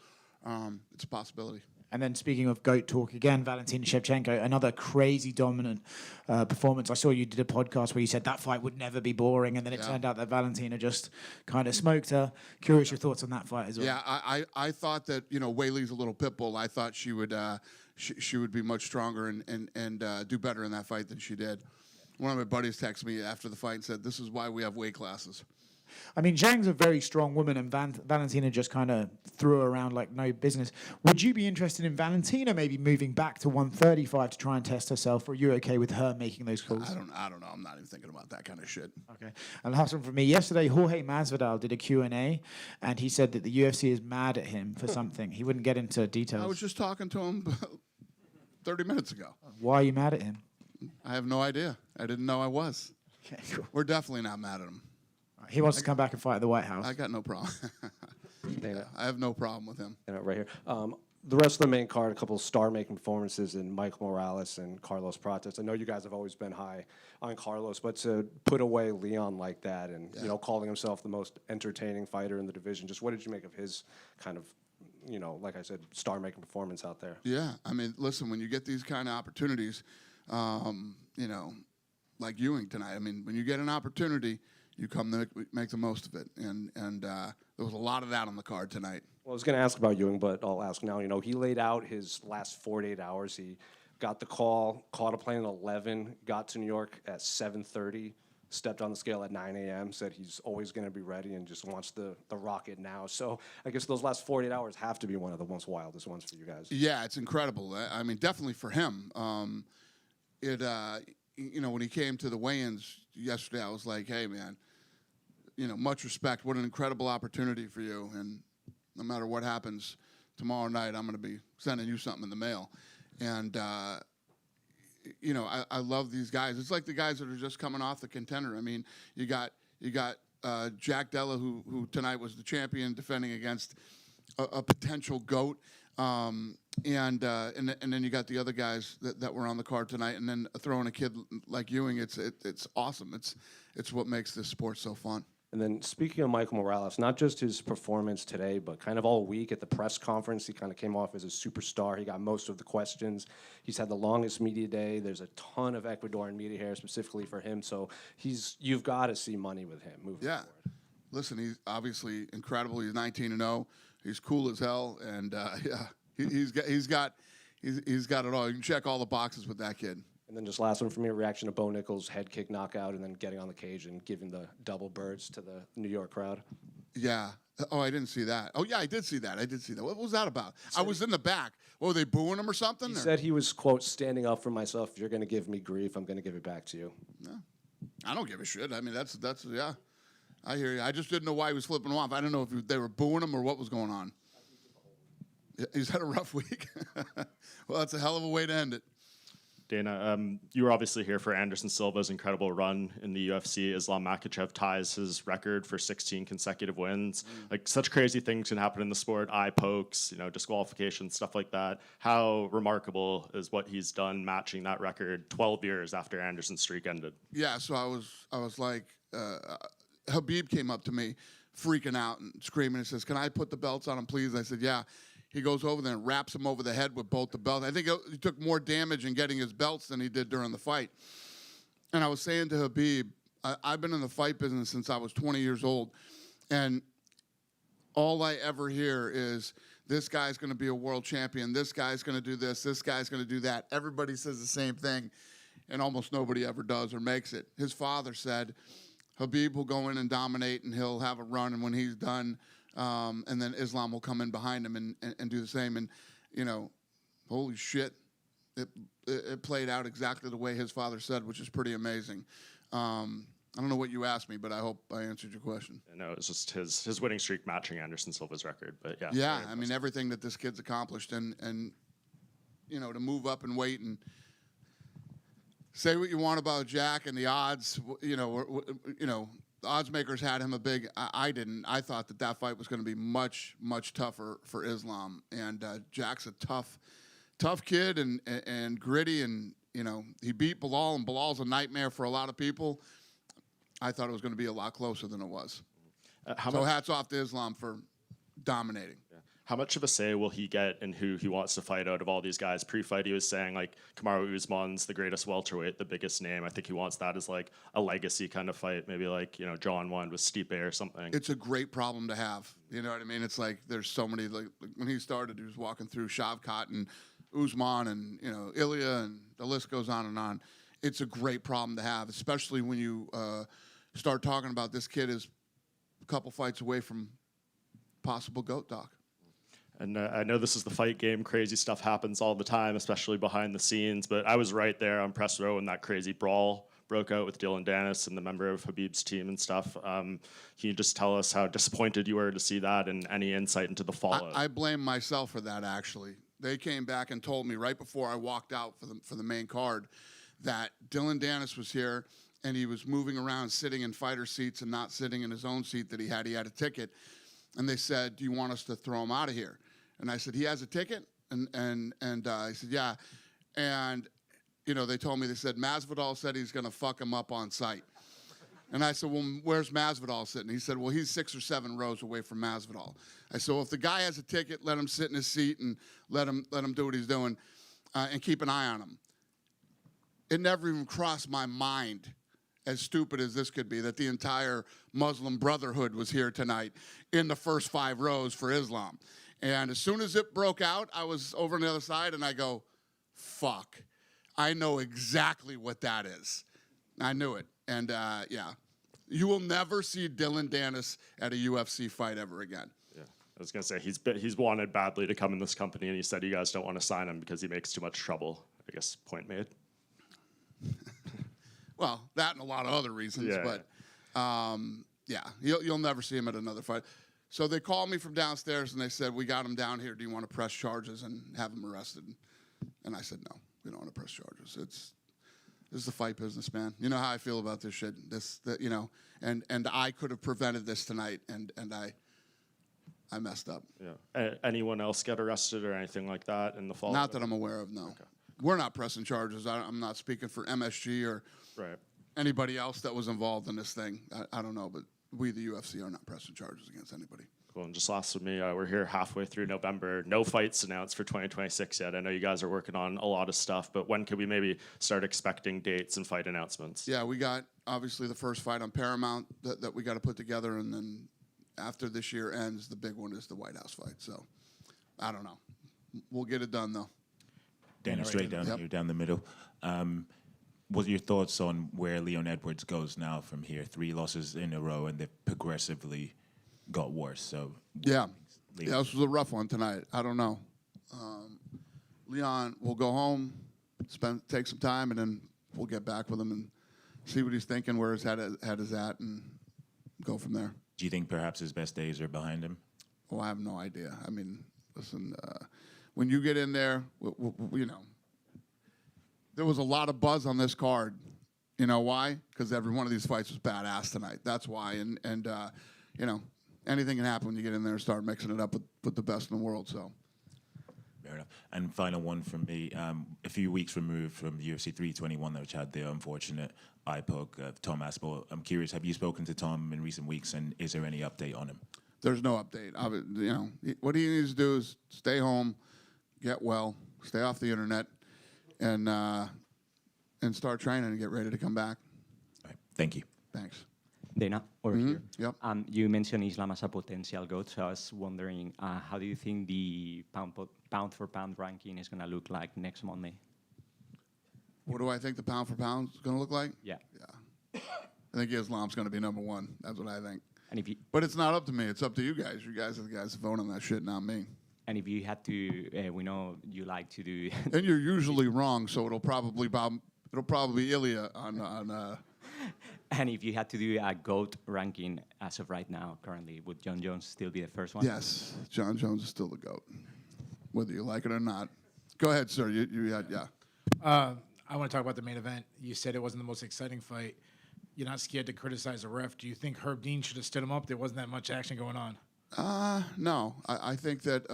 it's a possibility. And then speaking of GOAT talk again, Valentina Shevchenko, another crazy dominant performance. I saw you did a podcast where you said that fight would never be boring, and then it turned out that Valentina just kind of smoked her. Curious your thoughts on that fight as well. Yeah, I thought that, you know, Weili's a little pit bull. I thought she would she would be much stronger and do better in that fight than she did. One of my buddies texted me after the fight and said, "This is why we have weight classes." I mean, Zhang's a very strong woman, and Valentina just kind of threw her around like no business. Would you be interested in Valentina maybe moving back to 135 to try and test herself, or are you okay with her making those calls? I don't know. I'm not even thinking about that kind of shit. Okay. And last one from me. Yesterday, Jorge Masvidal did a Q&A, and he said that the UFC is mad at him for something. He wouldn't get into details. I was just talking to him 30 minutes ago. Why are you mad at him? I have no idea. I didn't know I was. Okay, cool. We're definitely not mad at him. He wants to come back and fight at the White House. I got no problem. Dana. I have no problem with him. Right here. The rest of the main card, a couple of star-making performances in Michael Morales and Carlos Prates. I know you guys have always been high on Carlos, but to put away Leon like that and you know, calling himself the most entertaining fighter in the division, just what did you make of his kind of, you know, like I said, star-making performance out there? Yeah, I mean, listen, when you get these kind of opportunities, you know, like Ewing tonight. I mean, when you get an opportunity, you come to make the most of it, and there was a lot of that on the card tonight. Well, I was going to ask about Ewing, but I'll ask now. You know, he laid out his last 48 hours. He got the call, caught a plane at 11, got to New York at 7:30, stepped on the scale at 9 a.m., said he's always going to be ready and just wants the rocket now. So I guess those last 48 hours have to be one of the most wildest ones for you guys. Yeah, it's incredible. I mean, definitely for him. You know, when he came to the weigh-ins yesterday, I was like, hey, man, you know, much respect. What an incredible opportunity for you. And no matter what happens tomorrow night, I'm going to be sending you something in the mail. And, you know, I love these guys. It's like the guys that are just coming off the contender. I mean, you got Jack Della, who tonight was the champion, defending against a potential GOAT. And then you got the other guys that were on the card tonight, and then throwing a kid like Ewing, it's awesome. It's what makes this sport so fun. And then speaking of Michael Morales, not just his performance today, but kind of all week at the press conference, he kind of came off as a superstar. He got most of the questions. He's had the longest media day. There's a ton of Ecuadorian media here specifically for him. So you've got to see money with him moving forward. Listen, he's obviously incredible. He's 19-0. He's cool as hell, and yeah, he's got it all. You can check all the boxes with that kid. And then just last one for me, a reaction to Bo Nichols' head kick knockout and then getting on the cage and giving the double birds to the New York crowd. Yeah, Oh, I didn't see that. Oh, yeah, I did see that. What was that about? I was in the back. What, were they booing him or something? He or? said he was, quote, standing up for myself. If you're going to give me grief, I'm going to give it back to you. No, I don't give a shit. I mean, that's yeah. I hear you. I just didn't know why he was flipping him off. I don't know if they were booing him or what was going on. He's had a rough week. Well, that's a hell of a way to end it. Dana, you were obviously here for Anderson Silva's incredible run in the UFC. Islam Makhachev ties his record for 16 consecutive wins. Like, such crazy things can happen in the sport, eye pokes, disqualifications, stuff like that. How remarkable is what he's done matching that record 12 years after Anderson's streak ended? Yeah, so I was like, Habib came up to me freaking out and screaming and says, "Can I put the belts on him, please?" I said, "Yeah." He goes over there and wraps him over the head with both the belts. I think he took more damage in getting his belts than he did during the fight. And I was saying to Habib, I've been in the fight business since I was 20 years old, and all I ever hear is, this guy's going to be a world champion, this guy's going to do this guy's going to do that. Everybody says the same thing, and almost nobody ever does or makes it. His father said, Habib will go in and dominate, and he'll have a run, and when he's done, and then Islam will come in behind him and do the same. And, holy shit, it played out exactly the way his father said, which is pretty amazing. I don't know what you asked me, but I hope I answered your question. No, it's just his winning streak matching Anderson Silva's record. But yeah. Yeah, I mean, everything that this kid's accomplished, and to move up and weight and say what you want about Jack and the odds, the odds makers had him a big. I didn't. I thought that fight was going to be much, much tougher for Islam. And Jack's a tough kid and gritty. And he beat Bilal, and Bilal's a nightmare for a lot of people. I thought it was going to be a lot closer than it was. So hats off to Islam for dominating. Yeah. How much of a say will he get in who he wants to fight out of all these guys? Pre-fight, he was saying, like, Kamaru Usman's the greatest welterweight, the biggest name. I think he wants that as, like, a legacy kind of fight. Maybe, like, John won with Stipe or something. It's a great problem to have. You know what I mean? It's like there's so many, like when he started, he was walking through Shavkat and Usman and, Ilya, and the list goes on and on. It's a great problem to have, especially when you start talking about this kid is a couple fights away from possible GOAT doc. And I know this is the fight game. Crazy stuff happens all the time, especially behind the scenes. But I was right there on press row when that crazy brawl broke out with Dylan Dennis and the member of Habib's team and stuff. Can you just tell us how disappointed you were to see that and any insight into the fallout? I blame myself for that, actually. They came back and told me right before I walked out for the main card that Dylan Dennis was here and he was moving around, sitting in fighter seats and not sitting in his own seat that he had. He had a ticket. And they said, "Do you want us to throw him out of here?" And I said, "He has a ticket?" And I said, "Yeah." And, they told me, they said, Masvidal said he's going to fuck him up on sight. And I said, "Well, where's Masvidal sitting?" He said, "Well, he's 6 or 7 rows away from Masvidal." I said, "Well, if the guy has a ticket, let him sit in his seat and let him do what he's doing and keep an eye on him." It never even crossed my mind, as stupid as this could be, that the entire Muslim Brotherhood was here tonight in the first 5 rows for Islam. And as soon as it broke out, I was over on the other side, and I go, fuck. I know exactly what that is. I knew it. And, yeah, you will never see Dylan Dennis at a UFC fight ever again. Yeah, I was going to say, he's wanted badly to come in this company, and he said you guys don't want to sign him because he makes too much trouble. I guess, point made. Well, that and a lot of other reasons, yeah. But yeah, you'll never see him at another fight. So they called me from downstairs and they said, "We got him down here. Do you want to press charges and have him arrested?" And I said, "No, we don't want to press charges. This is the fight business, man. You know how I feel about this shit. And I could have prevented this tonight, and I messed up." Yeah. Anyone else get arrested or anything like that in the fall? Not that I'm aware of. No. Okay. We're not pressing charges. I'm not speaking for MSG or anybody else that was involved in this thing. I don't know, but we, the UFC, are not pressing charges against anybody. Cool. And just last with me, we're here halfway through November. No fights announced for 2026 yet. I know you guys are working on a lot of stuff, but when could we maybe start expecting dates and fight announcements? Yeah, we got, obviously, the first fight on Paramount that we got to put together, and then after this year ends, the big one is the White House fight. So, I don't know. We'll get it done, though. Dana, straight down here, down the middle. What are your thoughts on where Leon Edwards goes now from here? 3 losses in a row, and they've progressively got worse. So Yeah, this was a rough one tonight. I don't know. Leon will go home, take some time, and then we'll get back with him and see what he's thinking, where his head is at, and go from there. Do you think perhaps his best days are behind him? Oh, I have no idea. I mean, listen, when you get in there, you know, there was a lot of buzz on this card. You know why? Because every one of these fights was badass tonight. That's why. And you know, anything can happen when you get in there and start mixing it up with the best in the world. So. Fair enough. And final one from me. A few weeks removed from the UFC 321, which had the unfortunate eye poke of Tom Aspinall. I'm curious, have you spoken to Tom in recent weeks, and is there any update on him? There's no update. You know, what he needs to do is stay home, get well, stay off the internet, and start training and get ready to come back. All right. Thank you. Thanks. Dana, over here. Yep. You mentioned Islam as a potential GOAT, so I was wondering, how do you think the pound-for-pound ranking is going to look like next Monday? What do I think the pound for pound is going to look like? Yeah. I think Islam's going to be #1. That's what I think. And if you, but it's not up to me. It's up to you guys. You guys are the guys that vote on that shit, not me. And if you had to, we know you like to do. And you're usually wrong, so it'll probably be Ilya on. And if you had to do a GOAT ranking as of right now, currently, would John Jones still be the first one? Yes, John Jones is still the GOAT, whether you like it or not. Go ahead, sir. You had, yeah. I want to talk about the main event. You said it wasn't the most exciting fight. You're not scared to criticize the ref. Do you think Herb Dean should have stood him up? There wasn't that much action going on. No. I think that,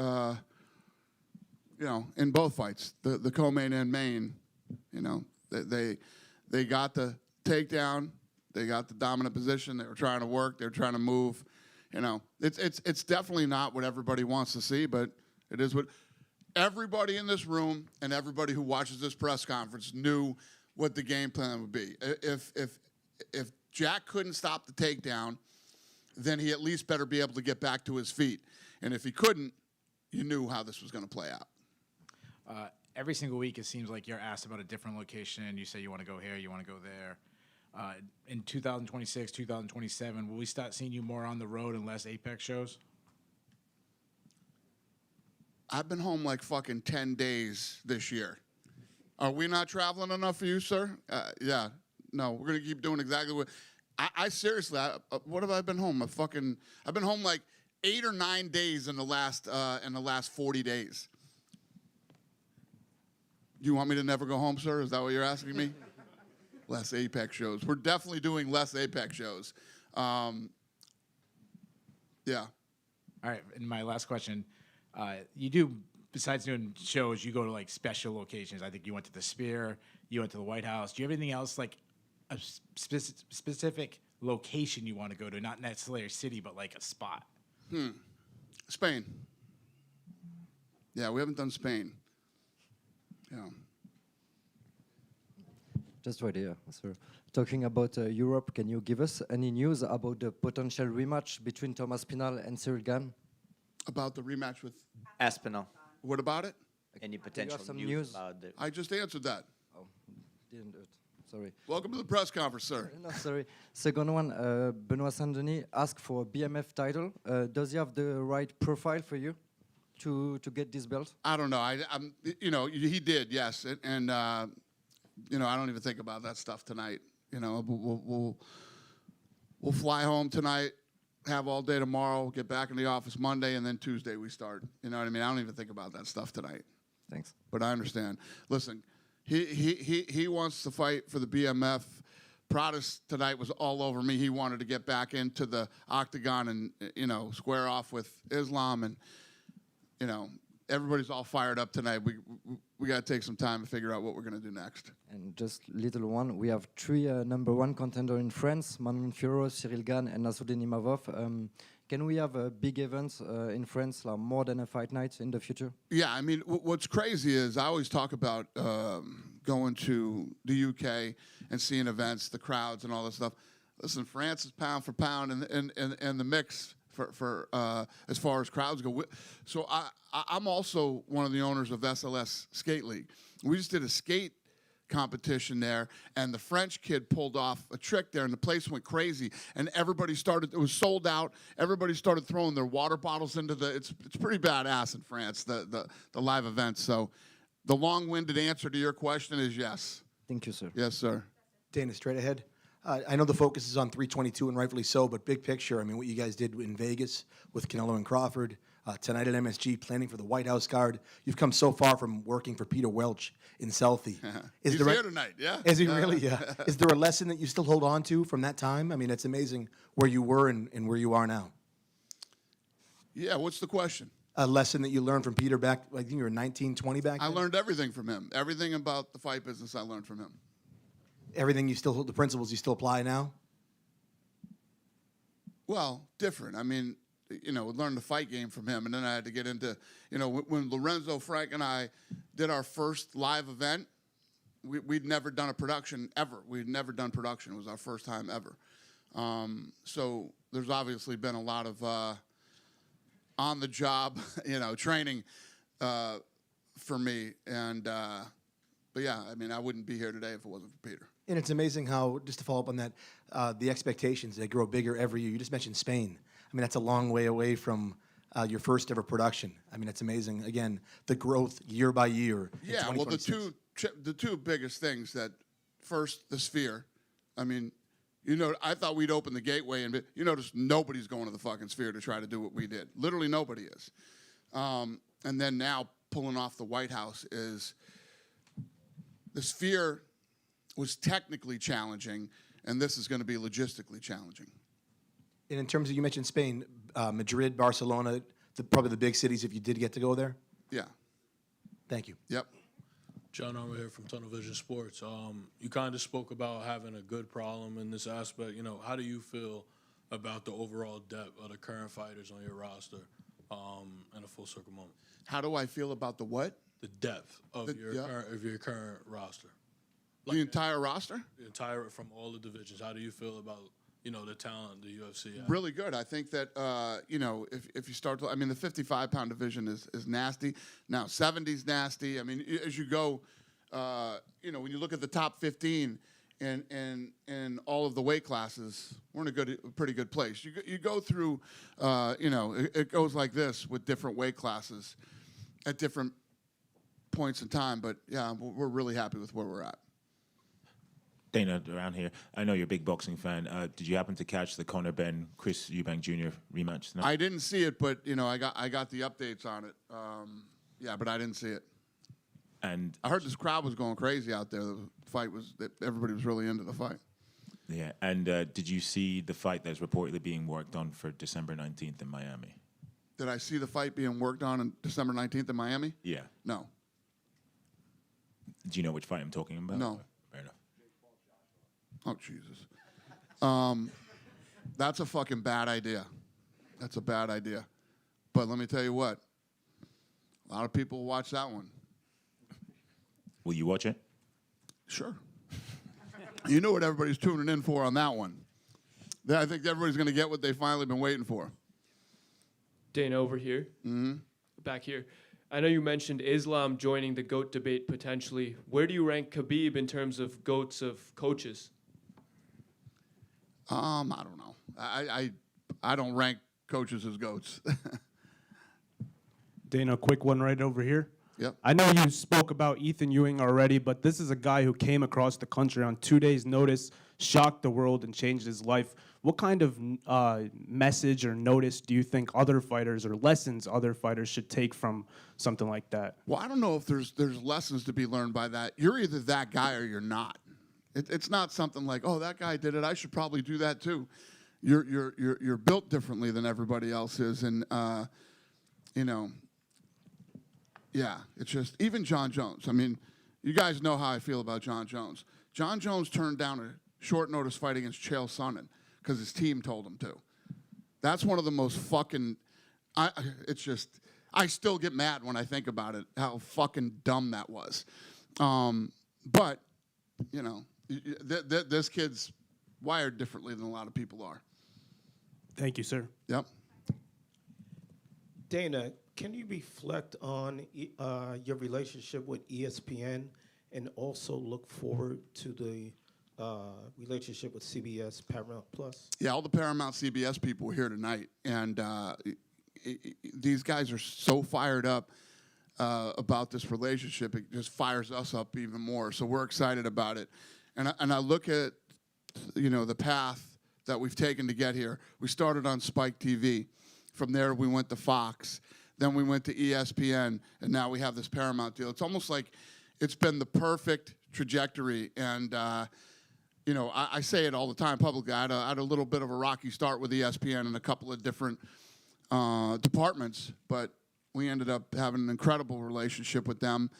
you know, in both fights, the co-main and main, you know, they got the takedown. They got the dominant position. They were trying to work. They were trying to move. You know, it's definitely not what everybody wants to see, but it is what everybody in this room and everybody who watches this press conference knew what the game plan would be. If Jack couldn't stop the takedown, then he at least better be able to get back to his feet. And if he couldn't, you knew how this was going to play out. Every single week, it seems like you're asked about a different location. You say you want to go here, you want to go there. In 2026, 2027, will we start seeing you more on the road and less Apex shows? I've been home like fucking 10 days this year. Are we not traveling enough for you, sir? Yeah. No, we're going to keep doing exactly what... I seriously, what have I been home? I've been home like 8 or 9 days in the last 40 days. You want me to never go home, sir? Is that what you're asking me? Less Apex shows. We're definitely doing less Apex shows. Yeah. All right, and my last question. You do, besides doing shows, you go to like special locations. I think you went to the Spear, you went to the White House. Do you have anything else, like a specific location you want to go to? Not necessarily a city, but like a spot. Spain. Yeah, we haven't done Spain. Yeah. Just right here, sir. Talking about Europe, can you give us any news about the potential rematch between Thomas Pinal and Cyril Gane? About the rematch with Aspinall. What about it? Any potential some news news? about the... I just answered that. Oh, didn't do it. Sorry. Welcome to the press conference, sir. No, sorry. Second one, Benoit Saint-Denis asked for a BMF title. Does he have the right profile for you to get this belt? I don't know. I'm, you know, he did, yes, and you know, I don't even think about that stuff tonight. You know, we'll fly home tonight, have all day tomorrow, get back in the office Monday, and then Tuesday we start. You know what I mean? I don't even think about that stuff tonight. Thanks. But I understand. Listen, he wants to fight for the BMF. Prodis tonight was all over me. He wanted to get back into the octagon and, you know, square off with Islam, and, you know, everybody's all fired up tonight. We got to take some time to figure out what we're going to do next. And just little one, we have 3 #1 contender in France: Manon Fiorot, Cyril Gane, and Nassourdine Imavov. Can we have a big event in France, like more than a fight night in the future? Yeah, I mean, what's crazy is I always talk about going to the UK and seeing events, the crowds, and all this stuff. Listen, France is pound for pound, and the mix for as far as crowds go. So I'm also one of the owners of SLS Skate League. We just did a skate competition there, and the French kid pulled off a trick there, and the place went crazy, and everybody started, it was sold out, everybody started throwing their water bottles into the, it's pretty badass in France, the live events. So the long-winded answer to your question is yes. Thank you, sir. Yes, sir. Dana, straight ahead. I know the focus is on 322, and rightfully so, but big picture, I mean, what you guys did in Vegas with Canelo and Crawford, tonight at MSG, planning for the White House card. You've come so far from working for Peter Welch in Southie. He's here tonight, yeah. Is he really? Yeah. Is there a lesson that you still hold on to from that time? I mean, it's amazing where you were and where you are now. Yeah, what's the question? A lesson that you learned from Peter back, I think you were 19, 20 back then? I learned everything from him. Everything about the fight business I learned from him. Everything you still, the principles you still apply now? Well, different. I mean, you know, learned the fight game from him, and then I had to get into, you know, when Lorenzo, Frank, and I did our first live event, we'd never done a production ever. We'd never done production. It was our first time ever. So there's obviously been a lot of on-the-job, you know, training for me. And but yeah, I mean, I wouldn't be here today if it wasn't for Peter. And it's amazing how, just to follow up on that, the expectations, they grow bigger every year. You just mentioned Spain. I mean, that's a long way away from your first ever production. I mean, it's amazing. Again, the growth year by year. Yeah, well, the two biggest things that, first, the Sphere. I mean, you know, I thought we'd open the gateway, and you notice nobody's going to the fucking Sphere to try to do what we did. Literally nobody is. And then now pulling off the White House is, the Sphere was technically challenging, and this is going to be logistically challenging. And in terms of, you mentioned Spain, Madrid, Barcelona, probably the big cities if you did get to go there? Yeah. Thank you. Yep. John Armour here from Tunnel Vision Sports. You kind of spoke about having a good problem in this aspect. You know, how do you feel about the overall depth of the current fighters on your roster in a full circle moment? How do I feel about the what? The depth of your current roster. Like the entire roster? The entire, from all the divisions. How do you feel about, you know, the talent the UFC has? Really good. I think that, you know, if you start to, I mean, the 55-pound division is nasty. Now, 70's nasty. I mean, as you go, you know, when you look at the top 15 in all of the weight classes, we're in a pretty good place. You go through, you know, it goes like this with different weight classes at different points in time. But, yeah, we're really happy with where we're at. Dana, around here, I know you're a big boxing fan. Did you happen to catch the Conor Benn, Chris Eubank Jr. rematch tonight? I didn't see it, but you know, I got the updates on it. Yeah, but I didn't see it. And I heard this crowd was going crazy out there. The fight was, everybody was really into the fight. Yeah, and did you see the fight that's reportedly being worked on for December 19th in Miami? Did I see the fight being worked on December 19th in Miami? Yeah. No. Do you know which fight I'm talking about? No. Fair enough. Oh, Jesus. That's a fucking bad idea. That's a bad idea. But let me tell you what. A lot of people watch that one. Will you watch it? Sure. You know what everybody's tuning in for on that one. I think everybody's going to get what they've finally been waiting for. Dana, over here. Mm-hmm. Back here. I know you mentioned Islam joining the GOAT debate potentially. Where do you rank Khabib in terms of GOATs of coaches? I don't know. I don't rank coaches as GOATs. Dana, a quick one right over here. Yep. I know you spoke about Ethan Ewing already, but this is a guy who came across the country on 2 days' notice, shocked the world, and changed his life. What kind of message or notice do you think other fighters or lessons other fighters should take from something like that? Well, I don't know if there's lessons to be learned by that. You're either that guy or you're not. It's not something like, oh, that guy did it, I should probably do that too. You're built differently than everybody else is, and you know, yeah, it's just, even John Jones. I mean, you guys know how I feel about John Jones. John Jones turned down a short notice fight against Chael Sonnen because his team told him to. That's one of the most fucking, it's just, I still get mad when I think about it, how fucking dumb that was. But, you know, this kid's wired differently than a lot of people are. Thank you, sir. Yep. Dana, can you reflect on your relationship with ESPN and also look forward to the relationship with CBS Paramount Plus? Yeah, all the Paramount CBS people are here tonight, and these guys are so fired up about this relationship. It just fires us up even more. So we're excited about it. And I look at, the path that we've taken to get here. We started on Spike TV. From there, we went to Fox. Then we went to ESPN, and now we have this Paramount deal. It's almost like it's been the perfect trajectory. And, I say it all the time publicly. I had a little bit of a rocky start with ESPN in a couple of different departments, but we ended up having an incredible relationship with them.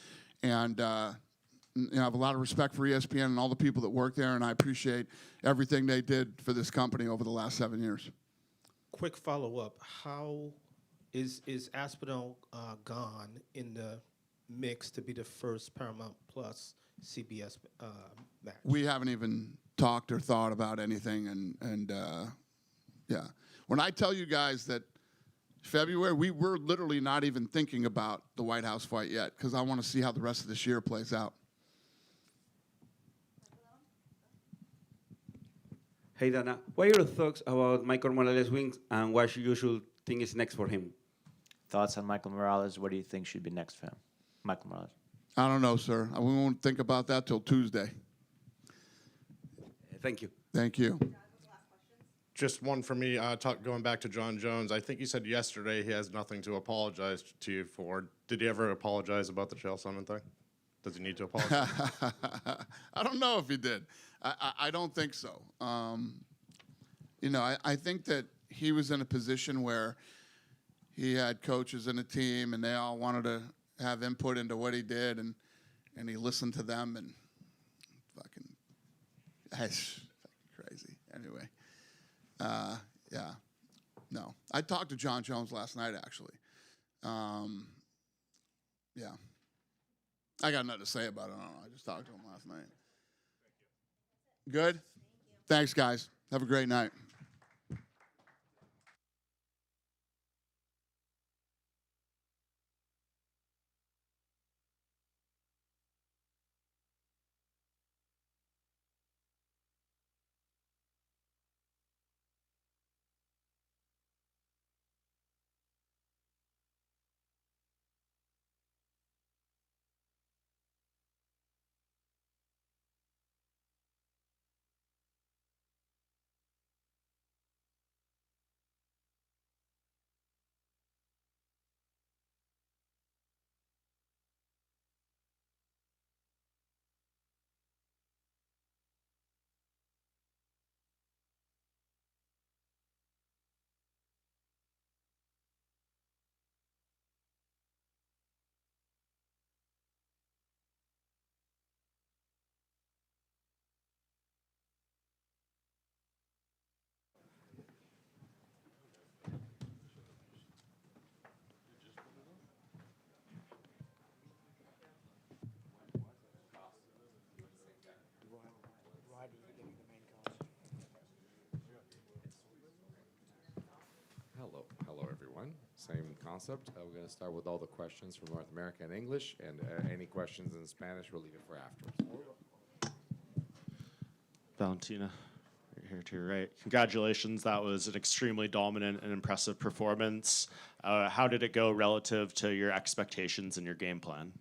And, I have a lot of respect for ESPN and all the people that work there, and I appreciate everything they did for this company over the last 7 years. Quick follow-up. How is Aspinall gone in the mix to be the first Paramount Plus CBS match? We haven't even talked or thought about anything, and yeah. When I tell you guys that February, we were literally not even thinking about the White House fight yet because I want to see how the rest of this year plays out. Hey, Dana, what are your thoughts about Michael Morales' wins and what you should think is next for him? Thoughts on Michael Morales? What do you think should be next for him? Michael Morales. I don't know, sir. We won't think about that till Tuesday. Thank you. Thank you. Just one for me, going back to John Jones. I think you said yesterday he has nothing to apologize to you for. Did he ever apologize about the Chael Sonnen thing? Does he need to apologize? I don't know if he did. I don't think so. I think that he was in a position where he had coaches in the team, and they all wanted to have input into what he did, and he listened to them, and that's crazy. Anyway, yeah, no. I talked to John Jones last night, actually. Yeah. I got nothing to say about it. I don't know. I just talked to him last night. Good? Thanks, guys. Have a great night. Hello, everyone. Same concept. We're going to start with all the questions from North America in English, and any questions in Spanish, we'll leave it for afterwards. Valentina, right here to your right. Congratulations. That was an extremely dominant and impressive performance. How did it go relative to your expectations and your game plan?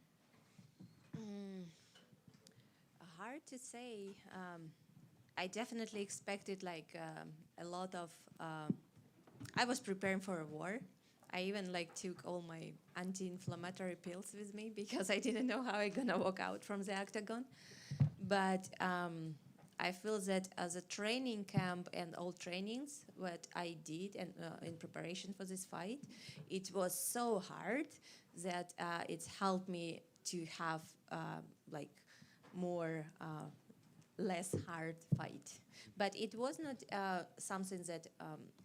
Hard to say. I definitely expected a lot of... I was preparing for a war. I even took all my anti-inflammatory pills with me because I didn't know how I'm gonna walk out from the octagon. But I feel that as a training camp and all trainings, what I did and in preparation for this fight, it was so hard that it's helped me to have more less hard fight. But it was not something that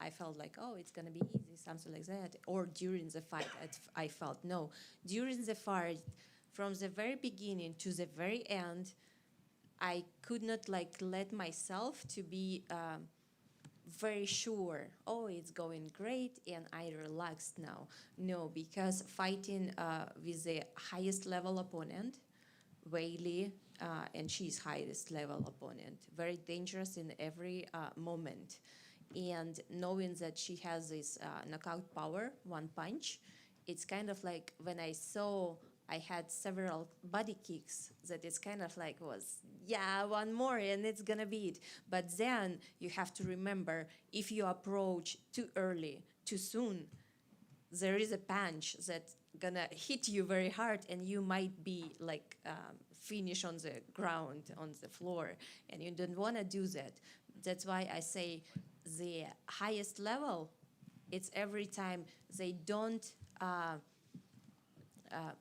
I felt like, oh, it's going to be easy, something like that. Or during the fight, I felt, no. During the fight, from the very beginning to the very end, I could not let myself to be very sure, oh, it's going great and I relaxed now. No, because fighting with the highest level opponent, Whaley, and she's highest level opponent, very dangerous in every moment. And knowing that she has this knockout power, one punch, it's kind of like when I saw I had several body kicks that it's kind of like was, yeah, one more and it's gonna be it. But then you have to remember, if you approach too early, too soon, there is a punch that's gonna hit you very hard and you might be like finish on the ground, on the floor, and you don't wanna do that. That's why I say the highest level, it's every time they don't,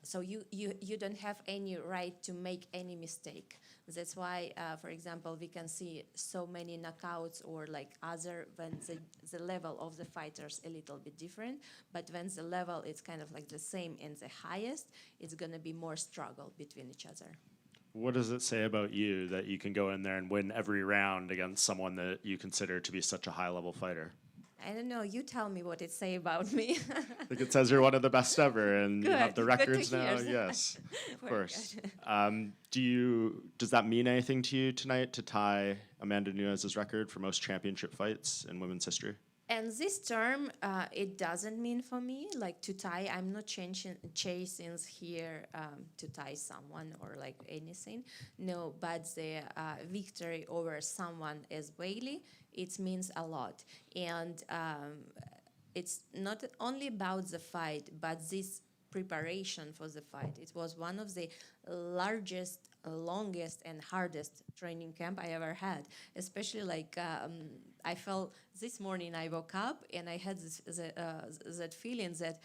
so you don't have any right to make any mistake. That's why, for example, we can see so many knockouts or like other when the level of the fighters a little bit different, but when the level is kind of like the same and the highest, it's gonna be more struggle between each other. What does it say about you that you can go in there and win every round against someone that you consider to be such a high-level fighter? I don't know, you tell me what it say about me. I think it says you're one of the best ever, and you have the Good to records now. hear. Yes, of Very course. good. Does that mean anything to you tonight to tie Amanda Nunes's record for most championship fights in women's history? And this term, it doesn't mean for me, like to tie, I'm not chasing here to tie someone or like anything. No, but the victory over someone as Whaley, it means a lot. And it's not only about the fight, but this preparation for the fight. It was one of the largest, longest, and hardest training camp I ever had. Especially like I felt this morning I woke up and I had that feeling that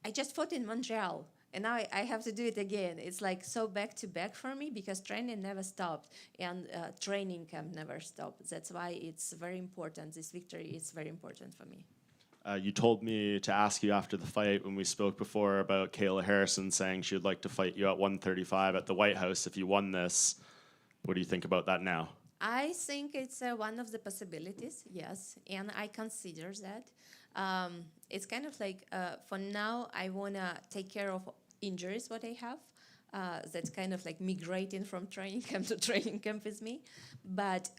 I just fought in Montreal and now I have to do it again. It's like so back to back for me because training never stopped and training camp never stopped. That's why it's very important. This victory is very important for me. You told me to ask you after the fight when we spoke before about Kayla Harrison saying she would like to fight you at 135 at the White House if you won this. What do you think about that now? I think it's one of the possibilities, yes, and I consider that. It's kind of like, for now, I want to take care of injuries, what I have. That's kind of like migrating from training camp to training camp with me. But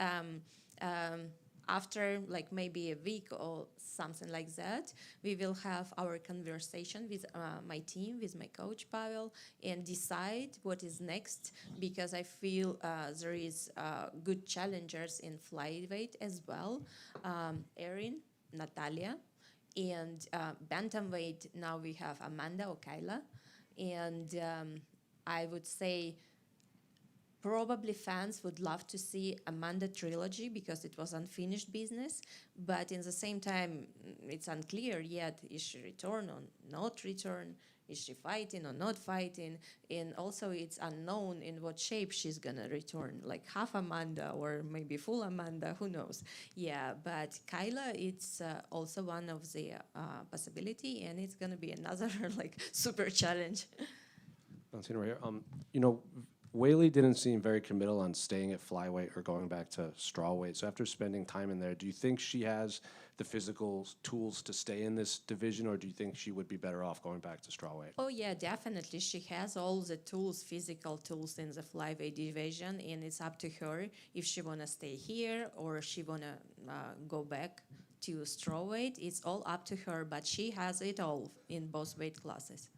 after like maybe a week or something like that, we will have our conversation with my team, with my coach Pavel, and decide what is next, because I feel there is good challengers in flyweight as well. Erin, Natalia, and bantamweight, now we have Amanda or Kayla. And I would say probably fans would love to see Amanda trilogy because it was unfinished business, but in the same time, it's unclear yet, is she return or not return? Is she fighting or not fighting? And also it's unknown in what shape she's gonna return, like half Amanda or maybe full Amanda, who knows? Yeah, but Kayla, it's also one of the possibility, and it's gonna be another like super challenge. Valentina, right here. You know, Whaley didn't seem very committal on staying at flyweight or going back to strawweight. So after spending time in there, do you think she has the physical tools to stay in this division, or do you think she would be better off going back to strawweight? Oh yeah, definitely. She has all the tools, physical tools in the flyweight division, and it's up to her if she wanna stay here or she wanna go back to strawweight. It's all up to her, but she has it all in both weight classes.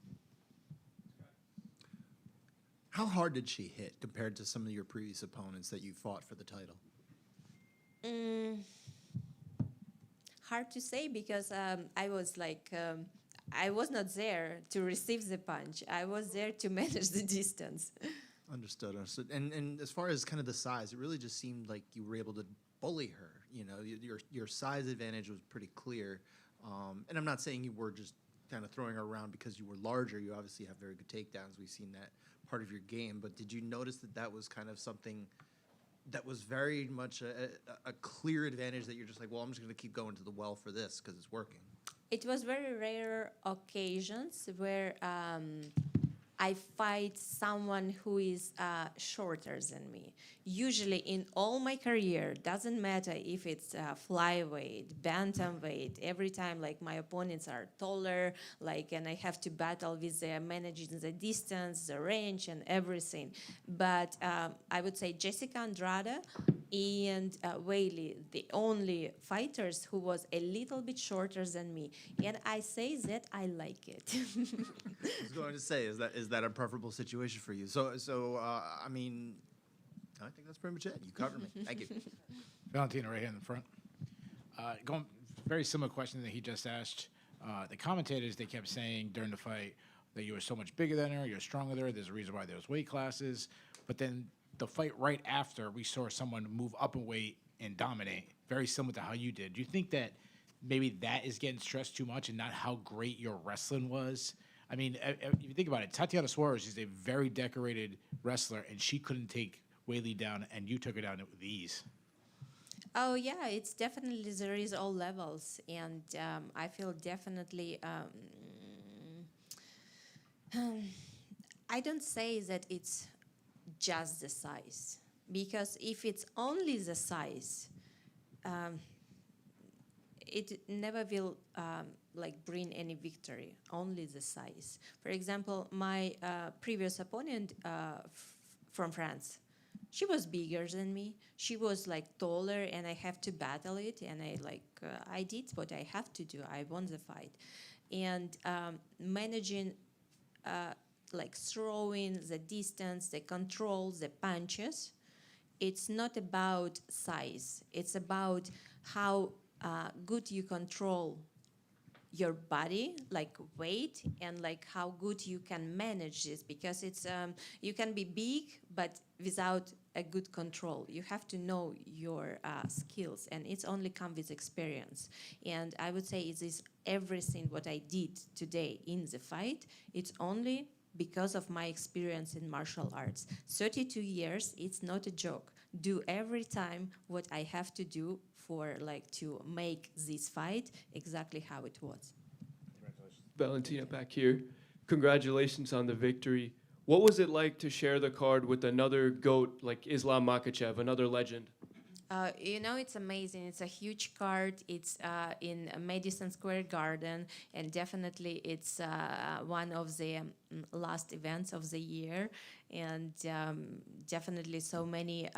How hard did she hit compared to some of your previous opponents that you fought for the title? Hard to say because I was like, I was not there to receive the punch. I was there to manage the distance. Understood. And as far as kind of the size, it really just seemed like you were able to bully her. You know, your size advantage was pretty clear. And I'm not saying you were just kind of throwing her around because you were larger. You obviously have very good takedowns. We've seen that part of your game. But did you notice that that was kind of something that was very much a clear advantage that you're just like, well, I'm just going to keep going to the well for this because it's working? It was very rare occasions where I fight someone who is shorter than me. Usually in all my career, doesn't matter if it's flyweight, bantamweight, every time like my opponents are taller, like, and I have to battle with managing the distance, the range and everything. But I would say Jessica Andrade and Weili, the only fighters who was a little bit shorter than me. And I say that I like it. I was going to say, is that a preferable situation for you? So I mean, I think that's pretty much it. You covered me. Thank you. Valentina, right here in the front. Going very similar question that he just asked. The commentators, they kept saying during the fight that you were so much bigger than her, you're stronger than her. There's a reason why there's weight classes. But then the fight right after, we saw someone move up in weight and dominate, very similar to how you did. Do you think that maybe that is getting stressed too much and not how great your wrestling was? I mean, if you think about it, Tatiana Suarez is a very decorated wrestler, and she couldn't take Weili down, and you took her down with ease. Oh yeah, it's definitely, there is all levels, and I feel definitely, I don't say that it's just the size, because if it's only the size, it never will like bring any victory, only the size. For example, my previous opponent from France, she was bigger than me. She was like taller, and I have to battle it. And I did what I have to do. I won the fight, and managing, like throwing the distance, the control, the punches. It's not about size. It's about how good you control your body, like weight, and like how good you can manage this, because it's you can be big but without a good control. You have to know your skills, and it's only come with experience. And I would say it is everything what I did today in the fight, it's only because of my experience in martial arts. 32 years, it's not a joke. Do every time what I have to do for like to make this fight exactly how it was. Valentina, back here. Congratulations on the victory. What was it like to share the card with another GOAT like Islam Makhachev, another legend? You know, it's amazing. It's a huge card. It's in Madison Square Garden, and definitely it's one of the last events of the year, and definitely so many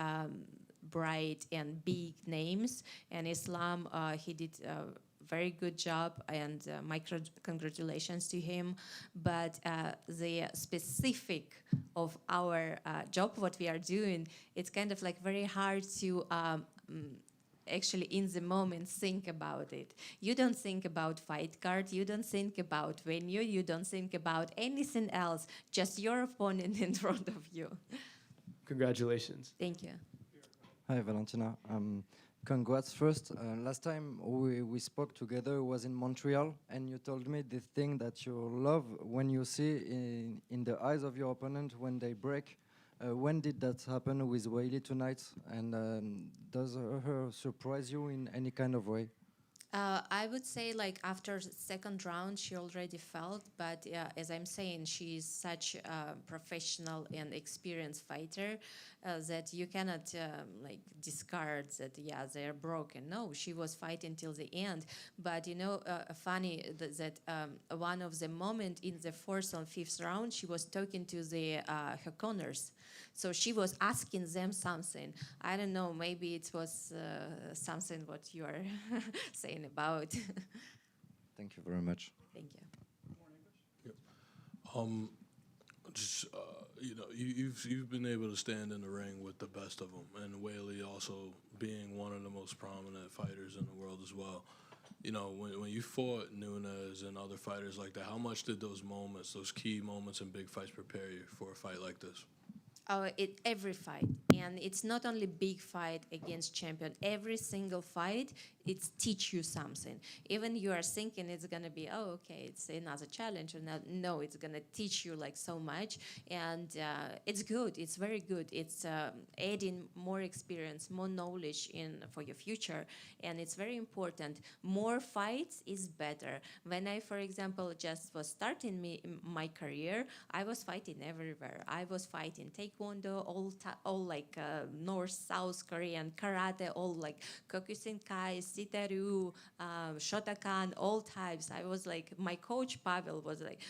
bright and big names. And Islam, he did a very good job, and my congratulations to him. But the specific of our job, what we are doing, it's kind of like very hard to actually in the moment think about it. You don't think about fight card, you don't think about venue, you don't think about anything else, just your opponent in front of you. Congratulations. Thank you. Hi, Valentina. Congrats first. Last time we spoke together was in Montreal, and you told me the thing that you love when you see in the eyes of your opponent when they break. When did that happen with Weili tonight? And does her surprise you in any kind of way? I would say like after the second round, she already felt, but as I'm saying, she's such a professional and experienced fighter that you cannot like discard that, yeah, they're broken. No, she was fighting till the end. But you know, funny that one of the moment in the fourth and fifth round, she was talking to her corners. So she was asking them something. I don't know, maybe it was something what you are saying about. Thank you very much. Thank you. Just you know, you've been able to stand in the ring with the best of them, and Weili also being one of the most prominent fighters in the world as well. You know, when you fought Nunes and other fighters like that, how much did those moments, those key moments in big fights, prepare you for a fight like this? Every fight, And it's not only big fight against champion. Every single fight, it's teach you something. Even you are thinking it's gonna be, oh, okay, it's another challenge. Or not. No, it's gonna teach you like so much, and it's good. It's very good. It's adding more experience, more knowledge for your future, and it's very important. More fights is better. When I, for example, just was starting my career, I was fighting everywhere. I was fighting taekwondo, all like North, South Korean, karate, all like Kyokushinkai, Sitaru, Shotokan, all types. I was like, my coach Pavel was like,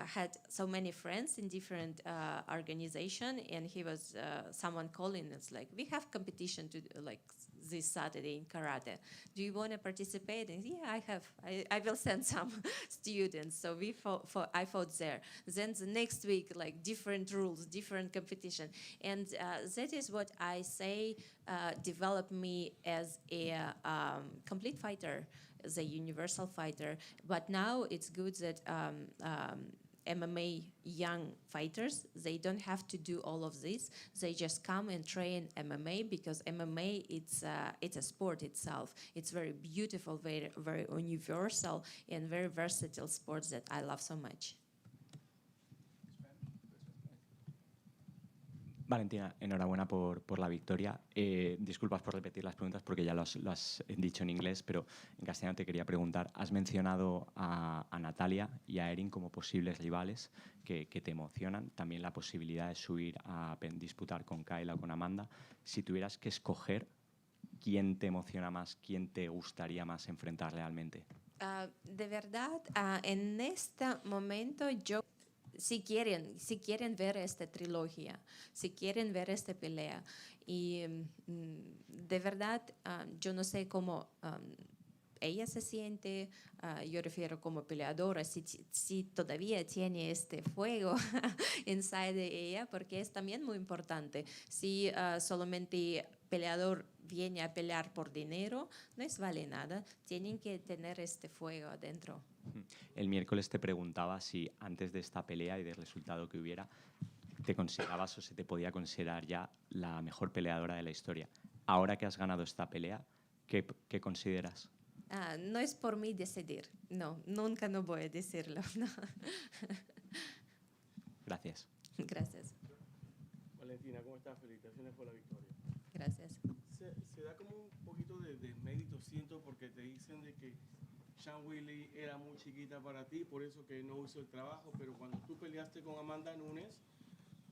had so many friends in different organization, and he was someone calling us like, we have competition to like this Saturday in karate. Do you want to participate? And yeah, I have. I will send some students. So I fought there. Then the next week, like different rules, different competition, and that is what I say developed me as a complete fighter, as a universal fighter. But now it's good that MMA young fighters, they don't have to do all of this. They just come and train MMA because MMA, it's a sport itself. It's very beautiful, very, very universal, and very versatile sport that I love so much. Valentina, enhorabuena por la victoria. Disculpas por repetir las preguntas porque ya lo has dicho en inglés, pero en castellano te quería preguntar. Has mencionado a Natalia y a Erin como posibles rivales que te emocionan. También la posibilidad de subir a disputar con Kayla o con Amanda. Si tuvieras que escoger, ¿quién te emociona más? ¿Quién te gustaría más enfrentar realmente? De verdad, en este momento yo... Si quieren ver esta trilogía, si quieren ver esta pelea, y de verdad yo no sé cómo ella se siente, yo refiero como peleadora, si todavía tiene este fuego inside de ella, porque es también muy importante. Si solamente peleador viene a pelear por dinero, no es vale nada, tienen que tener este fuego adentro. El miércoles te preguntaba si antes de esta pelea y del resultado que hubiera, te considerabas o se te podía considerar ya la mejor peleadora de la historia. Ahora que has ganado esta pelea, ¿qué consideras? No es por mí decidir, no, nunca no voy a decirlo. No. Gracias. Gracias. Valentina, ¿cómo estás? Felicitaciones por la victoria. Gracias. Se da como un poquito de desmérito, siento, porque te dicen de que Sean Wiley era muy chiquita para ti, por eso que no hizo el trabajo, pero cuando tú peleaste con Amanda Nunes,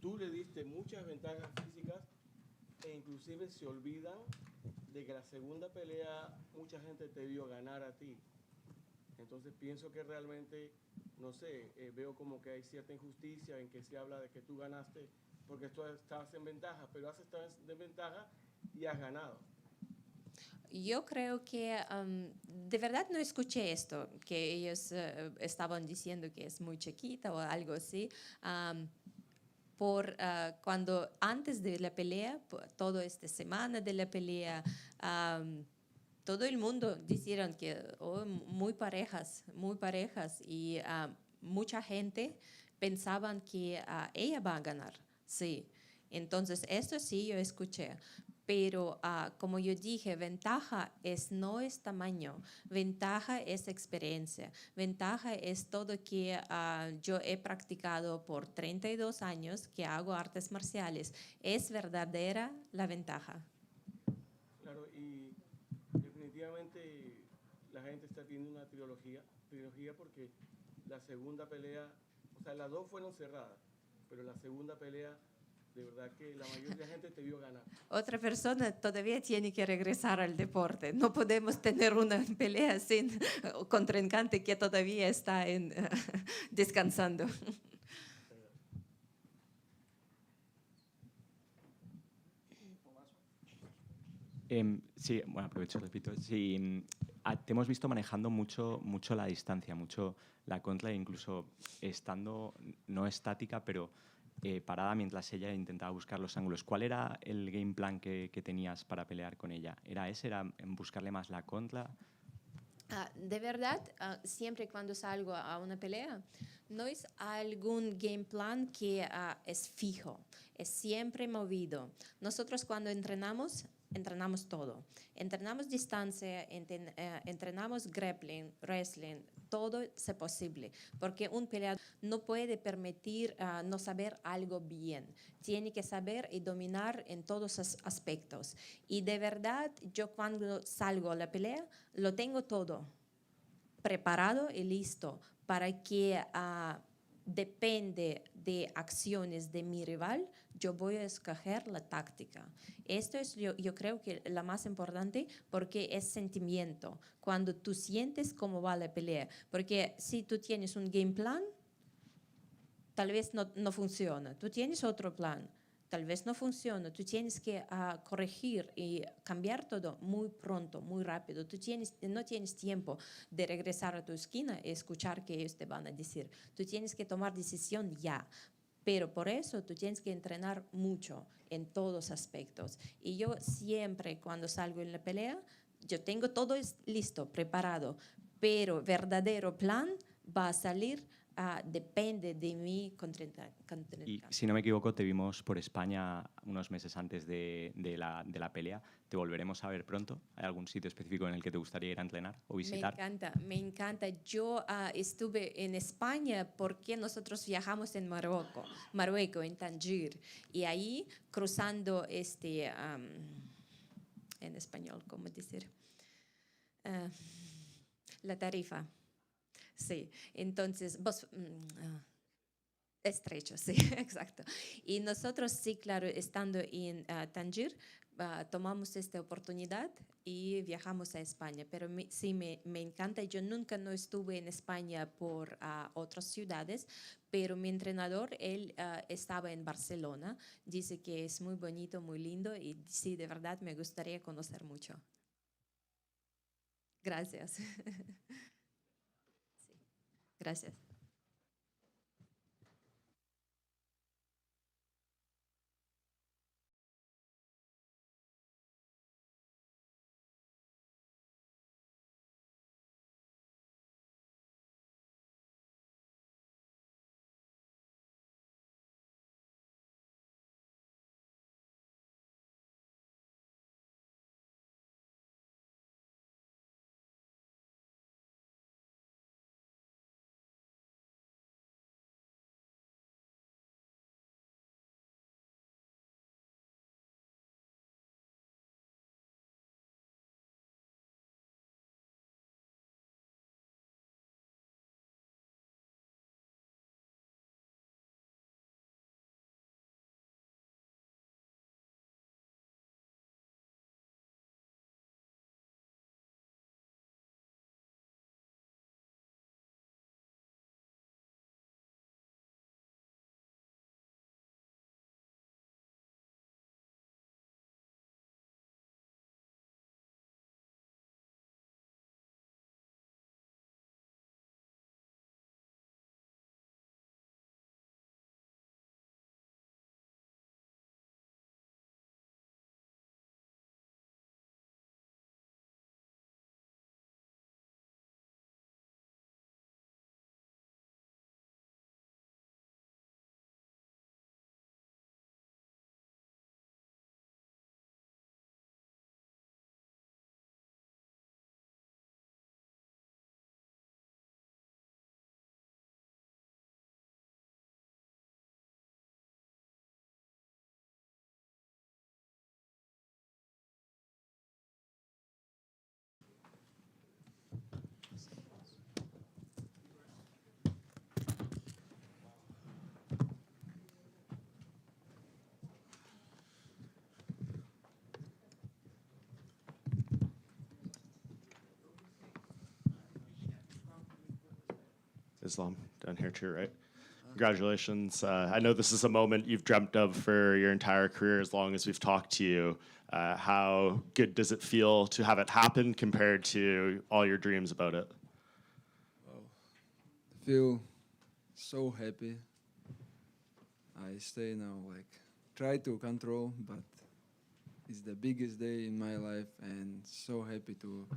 tú le diste muchas ventajas físicas e inclusive se olvidan de que la segunda pelea mucha gente te vio ganar a ti. Entonces pienso que realmente, no sé, veo como que hay cierta injusticia en que se habla de que tú ganaste porque tú estabas en ventaja, pero has estado en desventaja y has ganado. Yo creo que de verdad no escuché esto, que ellos estaban diciendo que es muy chiquita o algo así. Cuando antes de la pelea, toda esta semana de la pelea, todo el mundo dijeron que muy parejas y mucha gente pensaban que ella va a ganar, sí. Entonces, esto sí yo escuché. Pero como yo dije, ventaja no es tamaño, ventaja es experiencia, ventaja es todo que yo he practicado por 32 años, que hago artes marciales. Es verdadera la ventaja. Claro, y definitivamente la gente está teniendo una trilogía porque la segunda pelea, o sea, las dos fueron cerradas, pero la segunda pelea, de verdad que la mayoría de la gente te vio ganar. Otra persona todavía tiene que regresar al deporte. No podemos tener una pelea sin contrincante que todavía está descansando. Sí, bueno, aprovecho, repito. Sí, te hemos visto manejando mucho la distancia, mucho la contra, incluso estando no estática, pero parada mientras ella intentaba buscar los ángulos. ¿Cuál era el game plan que tenías para pelear con ella? ¿Era ese? ¿Era buscarle más la contra? De verdad, siempre cuando salgo a una pelea, no es algún game plan que es fijo, es siempre movido. Nosotros cuando entrenamos, entrenamos todo. Entrenamos distancia, entrenamos grappling, wrestling, todo es posible, porque un peleador no puede permitir no saber algo bien. Tiene que saber y dominar en todos los aspectos. Y de verdad, yo cuando salgo a la pelea, lo tengo todo preparado y listo para que depende de acciones de mi rival, yo voy a escoger la táctica. Esto es yo creo que la más importante porque es sentimiento. Cuando tú sientes cómo va la pelea. Porque si tú tienes un game plan, tal vez no funciona. Tú tienes otro plan, tal vez no funciona. Tú tienes que corregir y cambiar todo muy pronto, muy rápido. No tienes tiempo de regresar a tu esquina y escuchar qué ellos te van a decir. Tú tienes que tomar decisión ya. Pero por eso tú tienes que entrenar mucho en todos aspectos. Y yo siempre cuando salgo en la pelea, yo tengo todo listo, preparado. Pero verdadero plan va a salir depende de mi contrincante. Y si no me equivoco, te vimos por España unos meses antes de la pelea. ¿Te volveremos a ver pronto? ¿Hay algún sitio específico en el que te gustaría ir a entrenar o visitar? Me encanta. Yo estuve en España porque nosotros viajamos en Marruecos, en Tánger. Y ahí cruzando en español, ¿cómo decir? La tarifa. Sí, entonces, estrecho, sí, exacto. Y nosotros, sí, claro, estando en Tánger, tomamos esta oportunidad y viajamos a España. Pero sí, me encanta. Yo nunca no estuve en España por otras ciudades, pero mi entrenador, él estaba en Barcelona. Dice que es muy bonito, muy lindo y sí, de verdad me gustaría conocer mucho. Gracias. Sí, gracias. Islam, down here to your right. Congratulations. I know this is a moment you've dreamt of for your entire career as long as we've talked to you. How good does it feel to have it happen compared to all your dreams about it? I feel so happy. I stay now, try to control, but it's the biggest day in my life and so happy to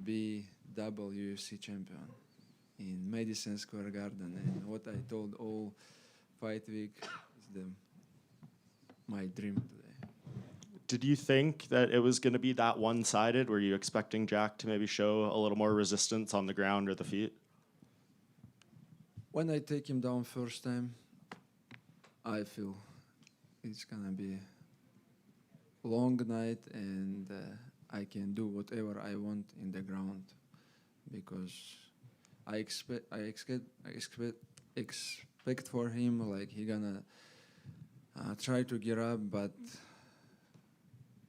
be double UFC champion in Madison Square Garden. And what I told all fight week is my dream today. Did you think that it was going to be that one-sided? Were you expecting Jack to maybe show a little more resistance on the ground or the feet? When I take him down first time, I feel it's gonna be long night and I can do whatever I want in the ground because I expect for him like he gonna try to get up, but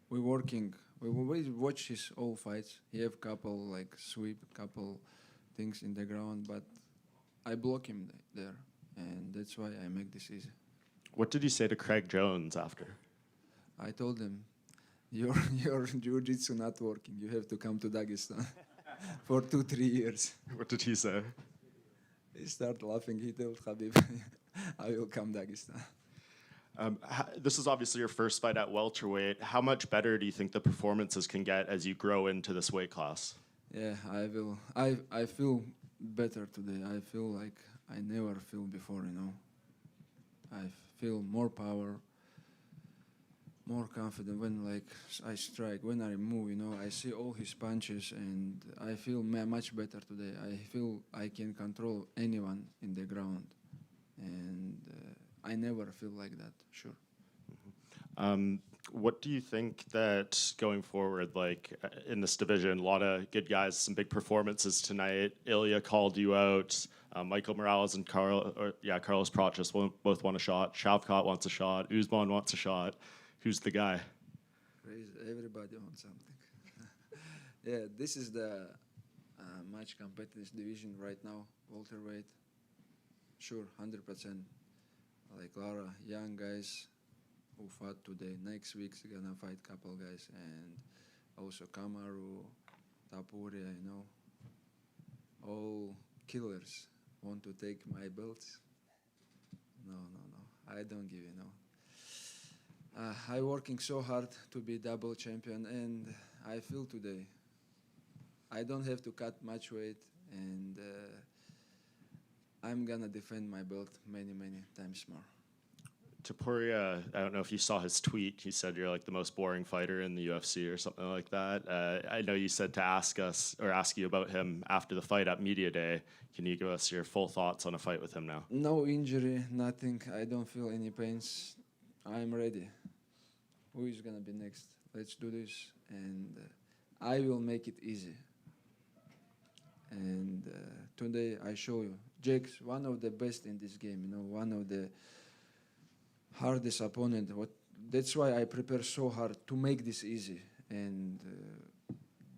we watch his all fights. He have couple like sweep, couple things in the ground, but I block him there, and that's why I make this easy. What did you say to Craig Jones after? I told him, your jiu-jitsu not working. You have to come to Dagestan for 2-3 years. What did he say? He started laughing. He told Khabib, I will come Dagestan. This is obviously your first fight at welterweight. How much better do you think the performances can get as you grow into this weight class? Yeah, I will. I feel better today. I feel like I never feel before, you know. I feel more power, more confident when like I strike, when I move, you know. I see all his punches and I feel much better today. I feel I can control anyone in the ground, and I never feel like that, sure. What do you think that going forward, like in this division, a lot of good guys, some big performances tonight. Ilya called you out. Michael Morales and Carlos Prates both want a shot. Shavkat wants a shot. Usman wants a shot. Who's the guy? Crazy. Everybody wants something. Yeah, this is the much competitive division right now, welterweight. Sure, 100%. Like a lot of young guys who fought today. Next week's gonna fight couple guys, and also Kamaru, Tapuria, you know, all killers want to take my belts. No, I don't give, you know. I working so hard to be double champion, and I feel today I don't have to cut much weight, and I'm gonna defend my belt many times more. Tapuria, I don't know if you saw his tweet. He said you're like the most boring fighter in the UFC or something like that. I know you said to ask you about him after the fight at Media Day. Can you give us your full thoughts on a fight with him now? No injury, nothing. I don't feel any pains. I'm ready. Who is gonna be next? Let's do this, and I will make it easy. And today I show you, Jake's one of the best in this game. You know, one of the hardest opponent. That's why I prepare so hard to make this easy, and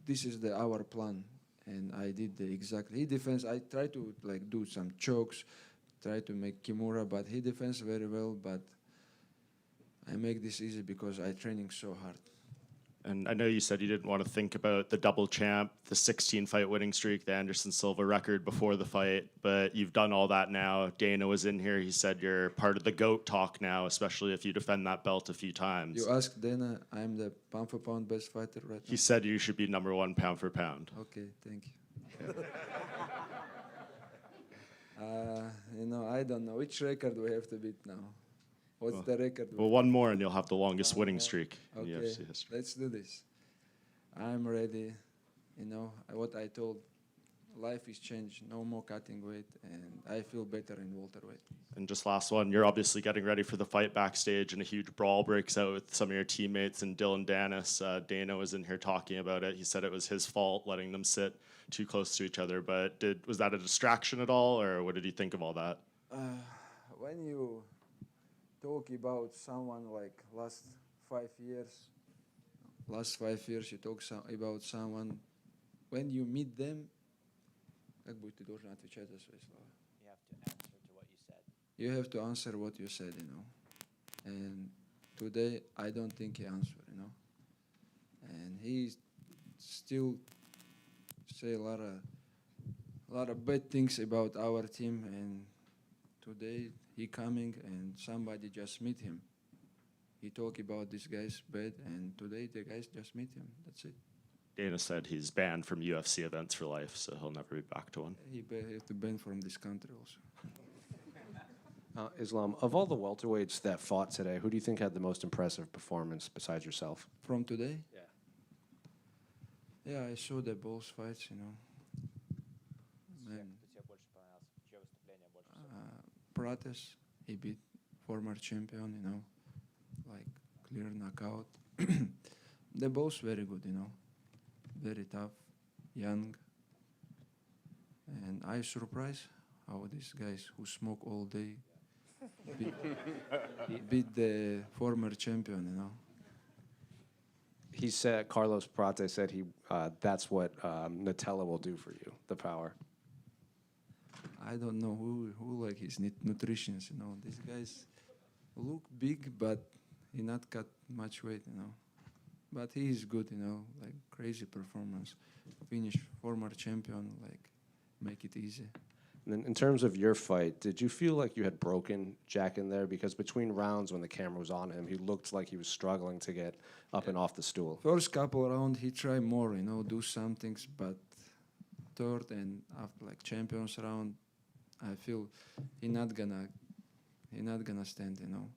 this is our plan. And I did exactly. He defends. I try to like do some chokes, try to make Kimura, but he defends very well. But I make this easy because I training so hard. And I know you said you didn't want to think about the double champ, the 16-fight winning streak, the Anderson Silva record before the fight, but you've done all that now. Dana was in here. He said you're part of the GOAT talk now, especially if you defend that belt a few times. You ask Dana, I'm the pound-for-pound best fighter right now. He said you should be #1 pound for pound. Okay, thank you. You know, I don't know. Which record we have to beat now? What's the record? Well, one more and you'll have the longest winning streak in Okay, UFC history. let's do this. I'm ready. You know, what I told, life is changed. No more cutting weight, and I feel better in welterweight. And just last one, you're obviously getting ready for the fight backstage, and a huge brawl breaks out with some of your teammates and Dylan Dennis. Dana was in here talking about it. He said it was his fault letting them sit too close to each other, but was that a distraction at all, or what did you think of all that? When you talk about someone like last 5 years, you talk about someone, when you meet them, как будете должен отвечать за свои слова. You have to answer what you said, you know. And today, I don't think he answered, you know. And he still say a lot of bad things about our team. And today, he coming and somebody just meet him. He talk about this guy's bad, and today the guys just meet him. That's it. Dana said he's banned from UFC events for life, so he'll never be back to one. He have to ban from this country also. Islam, of all the welterweights that fought today, who do you think had the most impressive performance besides yourself? From today? Yeah. Yeah, I saw the both fights, you know. Man. Prates, he beat former champion, you know, like clear knockout. They're both very good, you know, very tough, young. And I surprised how these guys who smoke all day beat the former champion, you know. He said, Carlos Prates said that's what Nutella will do for you, the power. I don't know who like his nutritionist, you know. These guys look big, but he not cut much weight, you know. But he is good, you know, like crazy performance. Finish former champion, like make it easy. And then in terms of your fight, did you feel like you had broken Jack in there? Because between rounds when the camera was on him, he looked like he was struggling to get up and off the stool. First couple round, he tried more, you know, do some things, but third and after like champions round, I feel he not gonna stand, you know.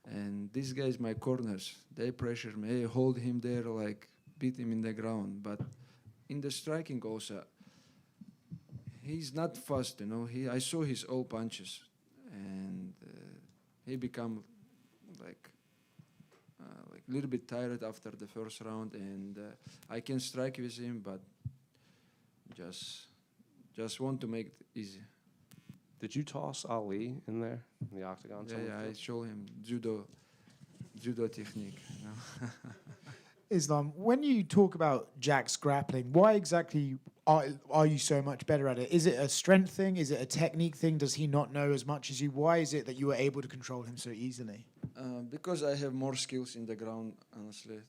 And these guys, my corners, they pressure me, hey, hold him there, like beat him in the ground. But in the striking also, he's not fast, you know. I saw his all punches, and he become like a little bit tired after the first round, and I can strike with him, but just want to make it easy. Did you toss Ali in there in the octagon? Yeah, I show him judo technique. You know? Islam, when you talk about Jack's grappling, why exactly are you so much better at it? Is it a strength thing? Is it a technique thing? Does he not know as much as you? Why is it that you were able to control him so easily? Because I have more skills in the ground, honestly,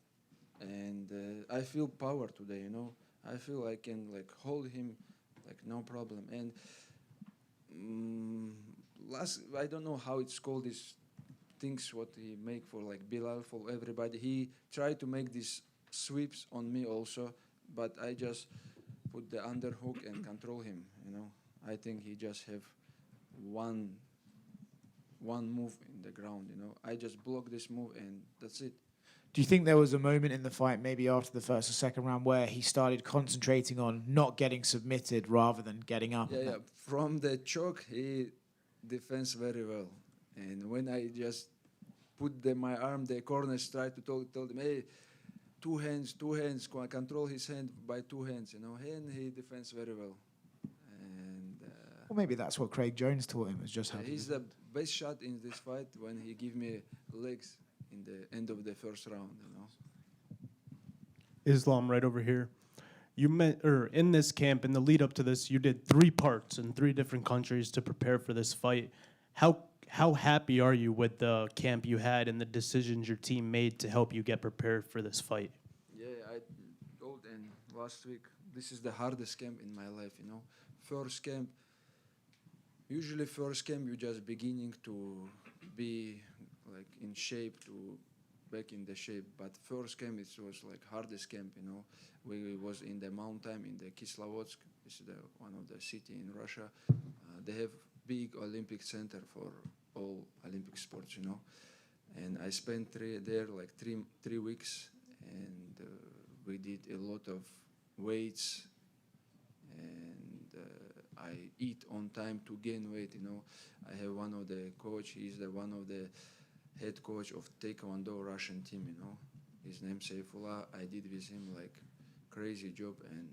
and I feel power today. You know, I feel I can like hold him, like no problem. And I don't know how it's called, these things what he make for like Bilal, for everybody. He tried to make these sweeps on me also, but I just put the underhook and control him, you know. I think he just have one move in the ground, you know. I just block this move and that's it. Do you think there was a moment in the fight, maybe after the first or second round, where he started concentrating on not getting submitted rather than getting up? Yeah. From the choke, he defends very well. And when I just put my arm, the corners tried to told him, hey, two hands, control his hand by two hands, you know. And he defends very well. And Well, maybe that's what Craig Jones taught him, was just how to he's the best shot in this fight when he give me legs in the end of the first round, you know. Islam, right over here. In this camp, in the lead up to this, you did 3 parts in 3 different countries to prepare for this fight. How happy are you with the camp you had and the decisions your team made to help you get prepared for this fight? Yeah, I told and last week, this is the hardest camp in my life, you know. Usually first camp, you're just beginning to be like in shape, to back in the shape. But first camp, it was like hardest camp, you know. We was in the mountain, in the Kislovodsk. This is one of the city in Russia. They have big Olympic center for all Olympic sports, you know. And I spent three weeks, and we did a lot of weights, and I eat on time to gain weight, you know. I have one of the coach, he's one of the head coach of Taekwondo Russian team, you know. His name Saifullah. I did with him like crazy job, and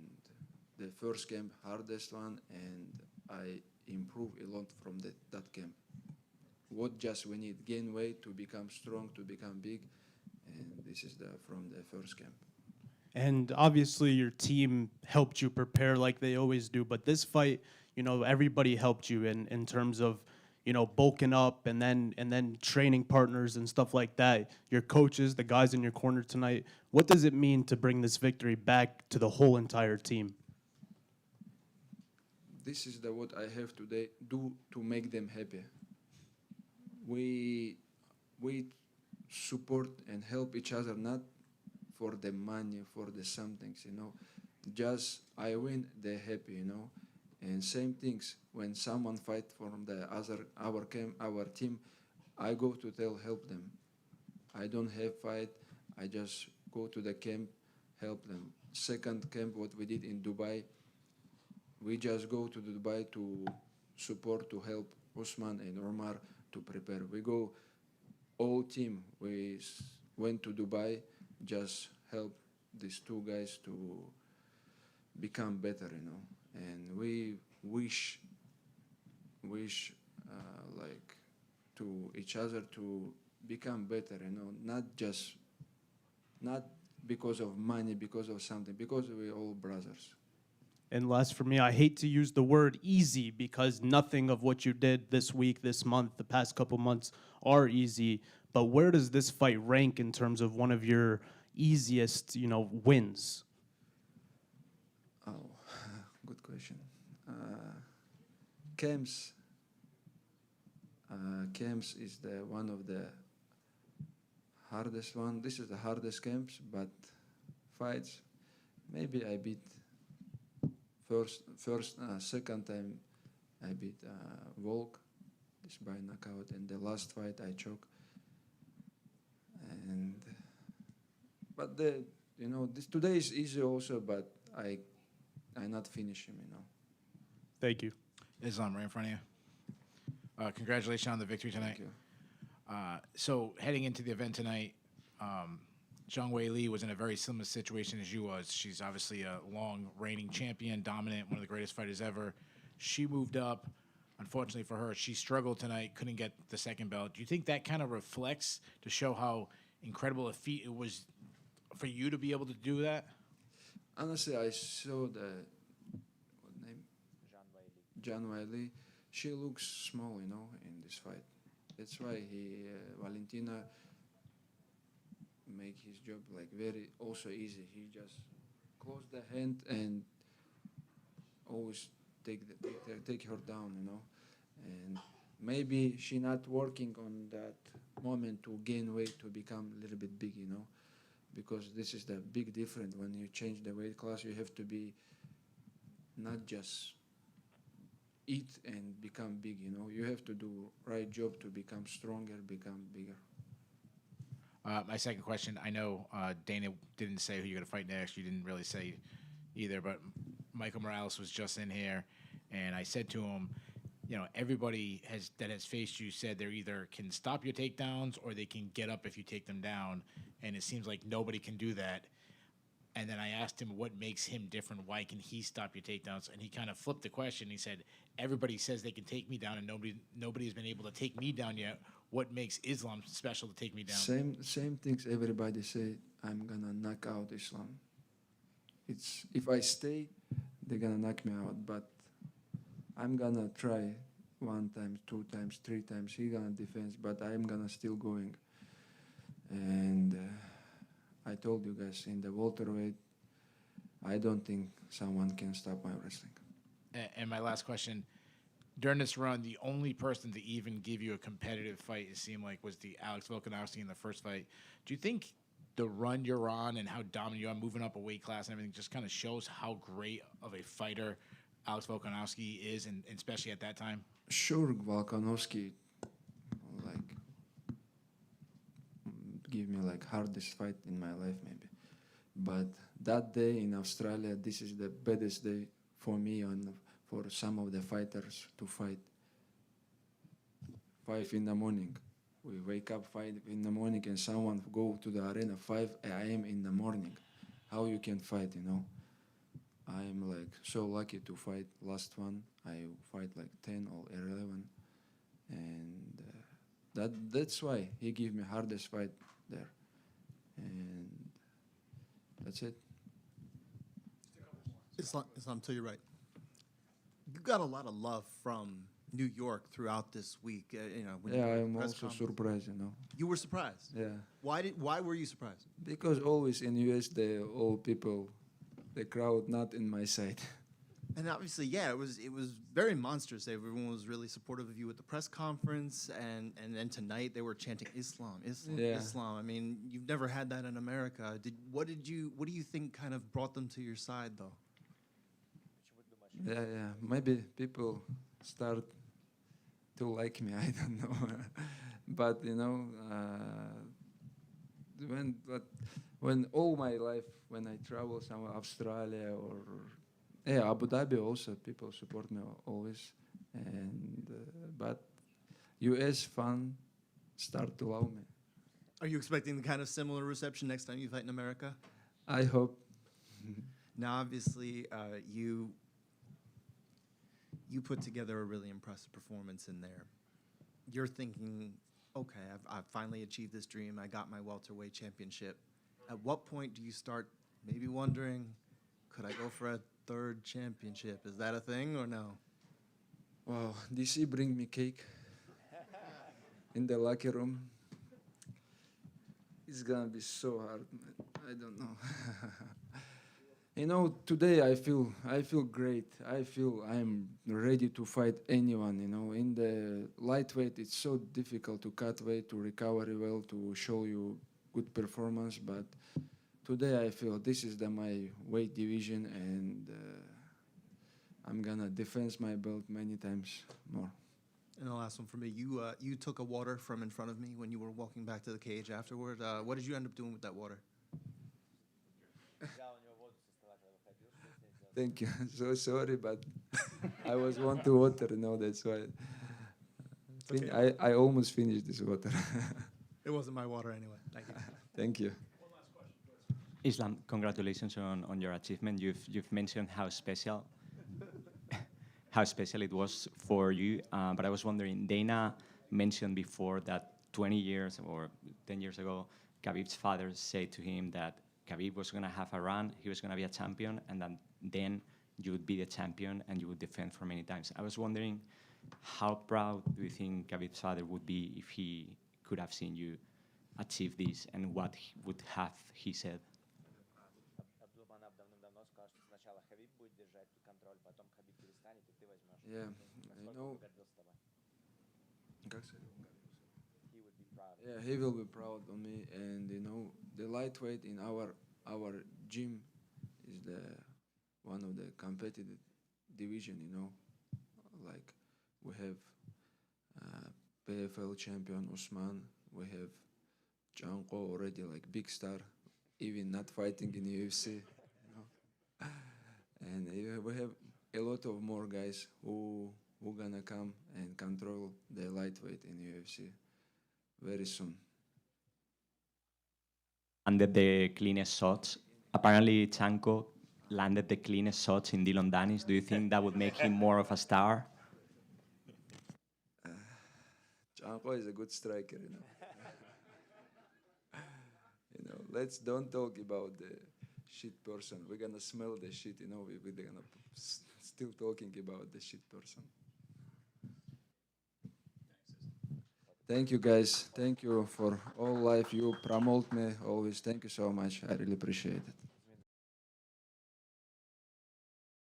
the first camp, hardest one, and I improved a lot from that camp. What just we need, gain weight to become strong, to become big, and this is from the first camp. And obviously your team helped you prepare like they always do, but this fight, you know, everybody helped you in terms of, you know, bulking up and then training partners and stuff like that. Your coaches, the guys in your corner tonight. What does it mean to bring this victory back to the whole entire team? This is what I have today do to make them happy. We support and help each other, not for the money, for the some things, you know. Just I win, they happy, you know. And same things when someone fight from the other our team, I go to help them. I don't have fight. I just go to the camp, help them. Second camp, what we did in Dubai, we just go to Dubai to support, to help Usman and Omar to prepare. We go all team. We went to Dubai, just help these two guys to become better, you know. And we wish like to each other to become better, you know, not because of money, because of something, because we're all brothers. And last for me, I hate to use the word easy because nothing of what you did this week, this month, the past couple months are easy. But where does this fight rank in terms of one of your easiest, wins? Oh, good question. Camps is the one of the hardest one. This is the hardest camps, but fights, maybe I beat second time I beat Volk, this by knockout, and the last fight I choke. But this today is easy also, but I not finish him, you know. Thank you. Islam, right in front of you. Congratulations on the victory tonight. Thank you. So heading into the event tonight, Zhang Weili was in a very similar situation as you was. She's obviously a long reigning champion, dominant, one of the greatest fighters ever. She moved up. Unfortunately for her, she struggled tonight, couldn't get the second belt. Do you think that kind of reflects to show how incredible a feat it was for you to be able to do that? Honestly, I saw Zhang Weili. She looks small, you know, in this fight. That's why Valentina make his job like very also easy. He just close the hand and always take her down, you know. And maybe she not working on that moment to gain weight to become a little bit big, you know, because this is the big difference. When you change the weight class, you have to be not just eat and become big, you know. You have to do right job to become stronger, become bigger. My second question, I know Dana didn't say who you're going to fight next. You didn't really say either, but Michael Morales was just in here, and I said to him, everybody that has faced you said they either can stop your takedowns or they can get up if you take them down, and it seems like nobody can do that. And then I asked him what makes him different. Why can he stop your takedowns? And he kind of flipped the question. He said, everybody says they can take me down, and nobody has been able to take me down yet. What makes Islam special to take me down? Same things everybody say. I'm gonna knock out Islam. It's if I stay, they're gonna knock me out. But I'm gonna try 1 time, 2 times, 3 times. He gonna defend, but I'm gonna still going. And I told you guys in the welterweight, I don't think someone can stop my wrestling. And my last question. During this run, the only person to even give you a competitive fight, it seemed like, was the Alex Volkanovski in the first fight. Do you think the run you're on and how dominant you are, moving up a weight class and everything, just kind of shows how great of a fighter Alex Volkanovski is, and especially at that time? Sure, Volkanovski, give me hardest fight in my life maybe. But that day in Australia, this is the baddest day for me and for some of the fighters to fight. 5 in the morning. We wake up 5 in the morning and someone go to the arena 5 a.m. in the morning. How you can fight, you know? I'm so lucky to fight last one. I fight 10 or 11. And that's why he gave me hardest fight there. And that's it. Islam, to your right. You got a lot of love from New York throughout this week. When you were at I'm press also conference. surprised, you know. You were surprised. Yeah. Why were you surprised? Because always in US, the old people, the crowd not in my side. And obviously, yeah, it was very monstrous. Everyone was really supportive of you at the press conference, and then tonight they were chanting Islam, Islam, Yeah. Islam. I mean, you've never had that in America. What do you think kind of brought them to your side, though? Yeah. Maybe people start to like me. I don't know, but when all my life when I travel somewhere, Australia or Abu Dhabi also, people support me always, and but U.S. fan start to love me. Are you expecting the kind of similar reception next time you fight in America? I hope. Now, obviously, you put together a really impressive performance in there. You're thinking, okay, I've finally achieved this dream. I got my welterweight championship. At what point do you start maybe wondering, could I go for a third championship? Is that a thing or no? Wow, DC bring me cake in the locker room. It's gonna be so hard, man. I don't know. Today I feel great. I feel I'm ready to fight anyone. In the lightweight, it's so difficult to cut weight, to recover well, to show you good performance. But today I feel this is my weight division, and I'm gonna defend my belt many times more. And the last one for me, you took a water from in front of me when you were walking back to the cage afterward. What did you end up doing with that water? Thank you. So sorry, but I was want to water. That's why. Okay. I almost finished this water. It wasn't my water anyway. Thank you. Thank you. Islam, congratulations on your achievement. You've mentioned how special it was for you. But I was wondering, Dana mentioned before that 20 years or 10 years ago, Khabib's father said to him that Khabib was going to have a run, he was going to be a champion, and then you would be the champion and you would defend for many times. I was wondering, how proud do you think Khabib's father would be if he could have seen you achieve this, and what would have he said? Yeah, Yeah, he will be proud of me, and the lightweight in our gym is the one of the competitive division. Like we have PFL champion Usman, we have Janko already like big star, even not fighting in UFC. And we have a lot of more guys who gonna come and control the lightweight in UFC very soon. Landed the cleanest shots. Apparently, Chanko landed the cleanest shots in Dylan Danis. Do you think that would make him more of a star? Janko is a good striker, Let's don't talk about the shit person. We're gonna smell the shit, we're gonna still talking about the shit person. Thank you, guys. Thank you for all life. You promote me always. Thank you so much. I really appreciate it.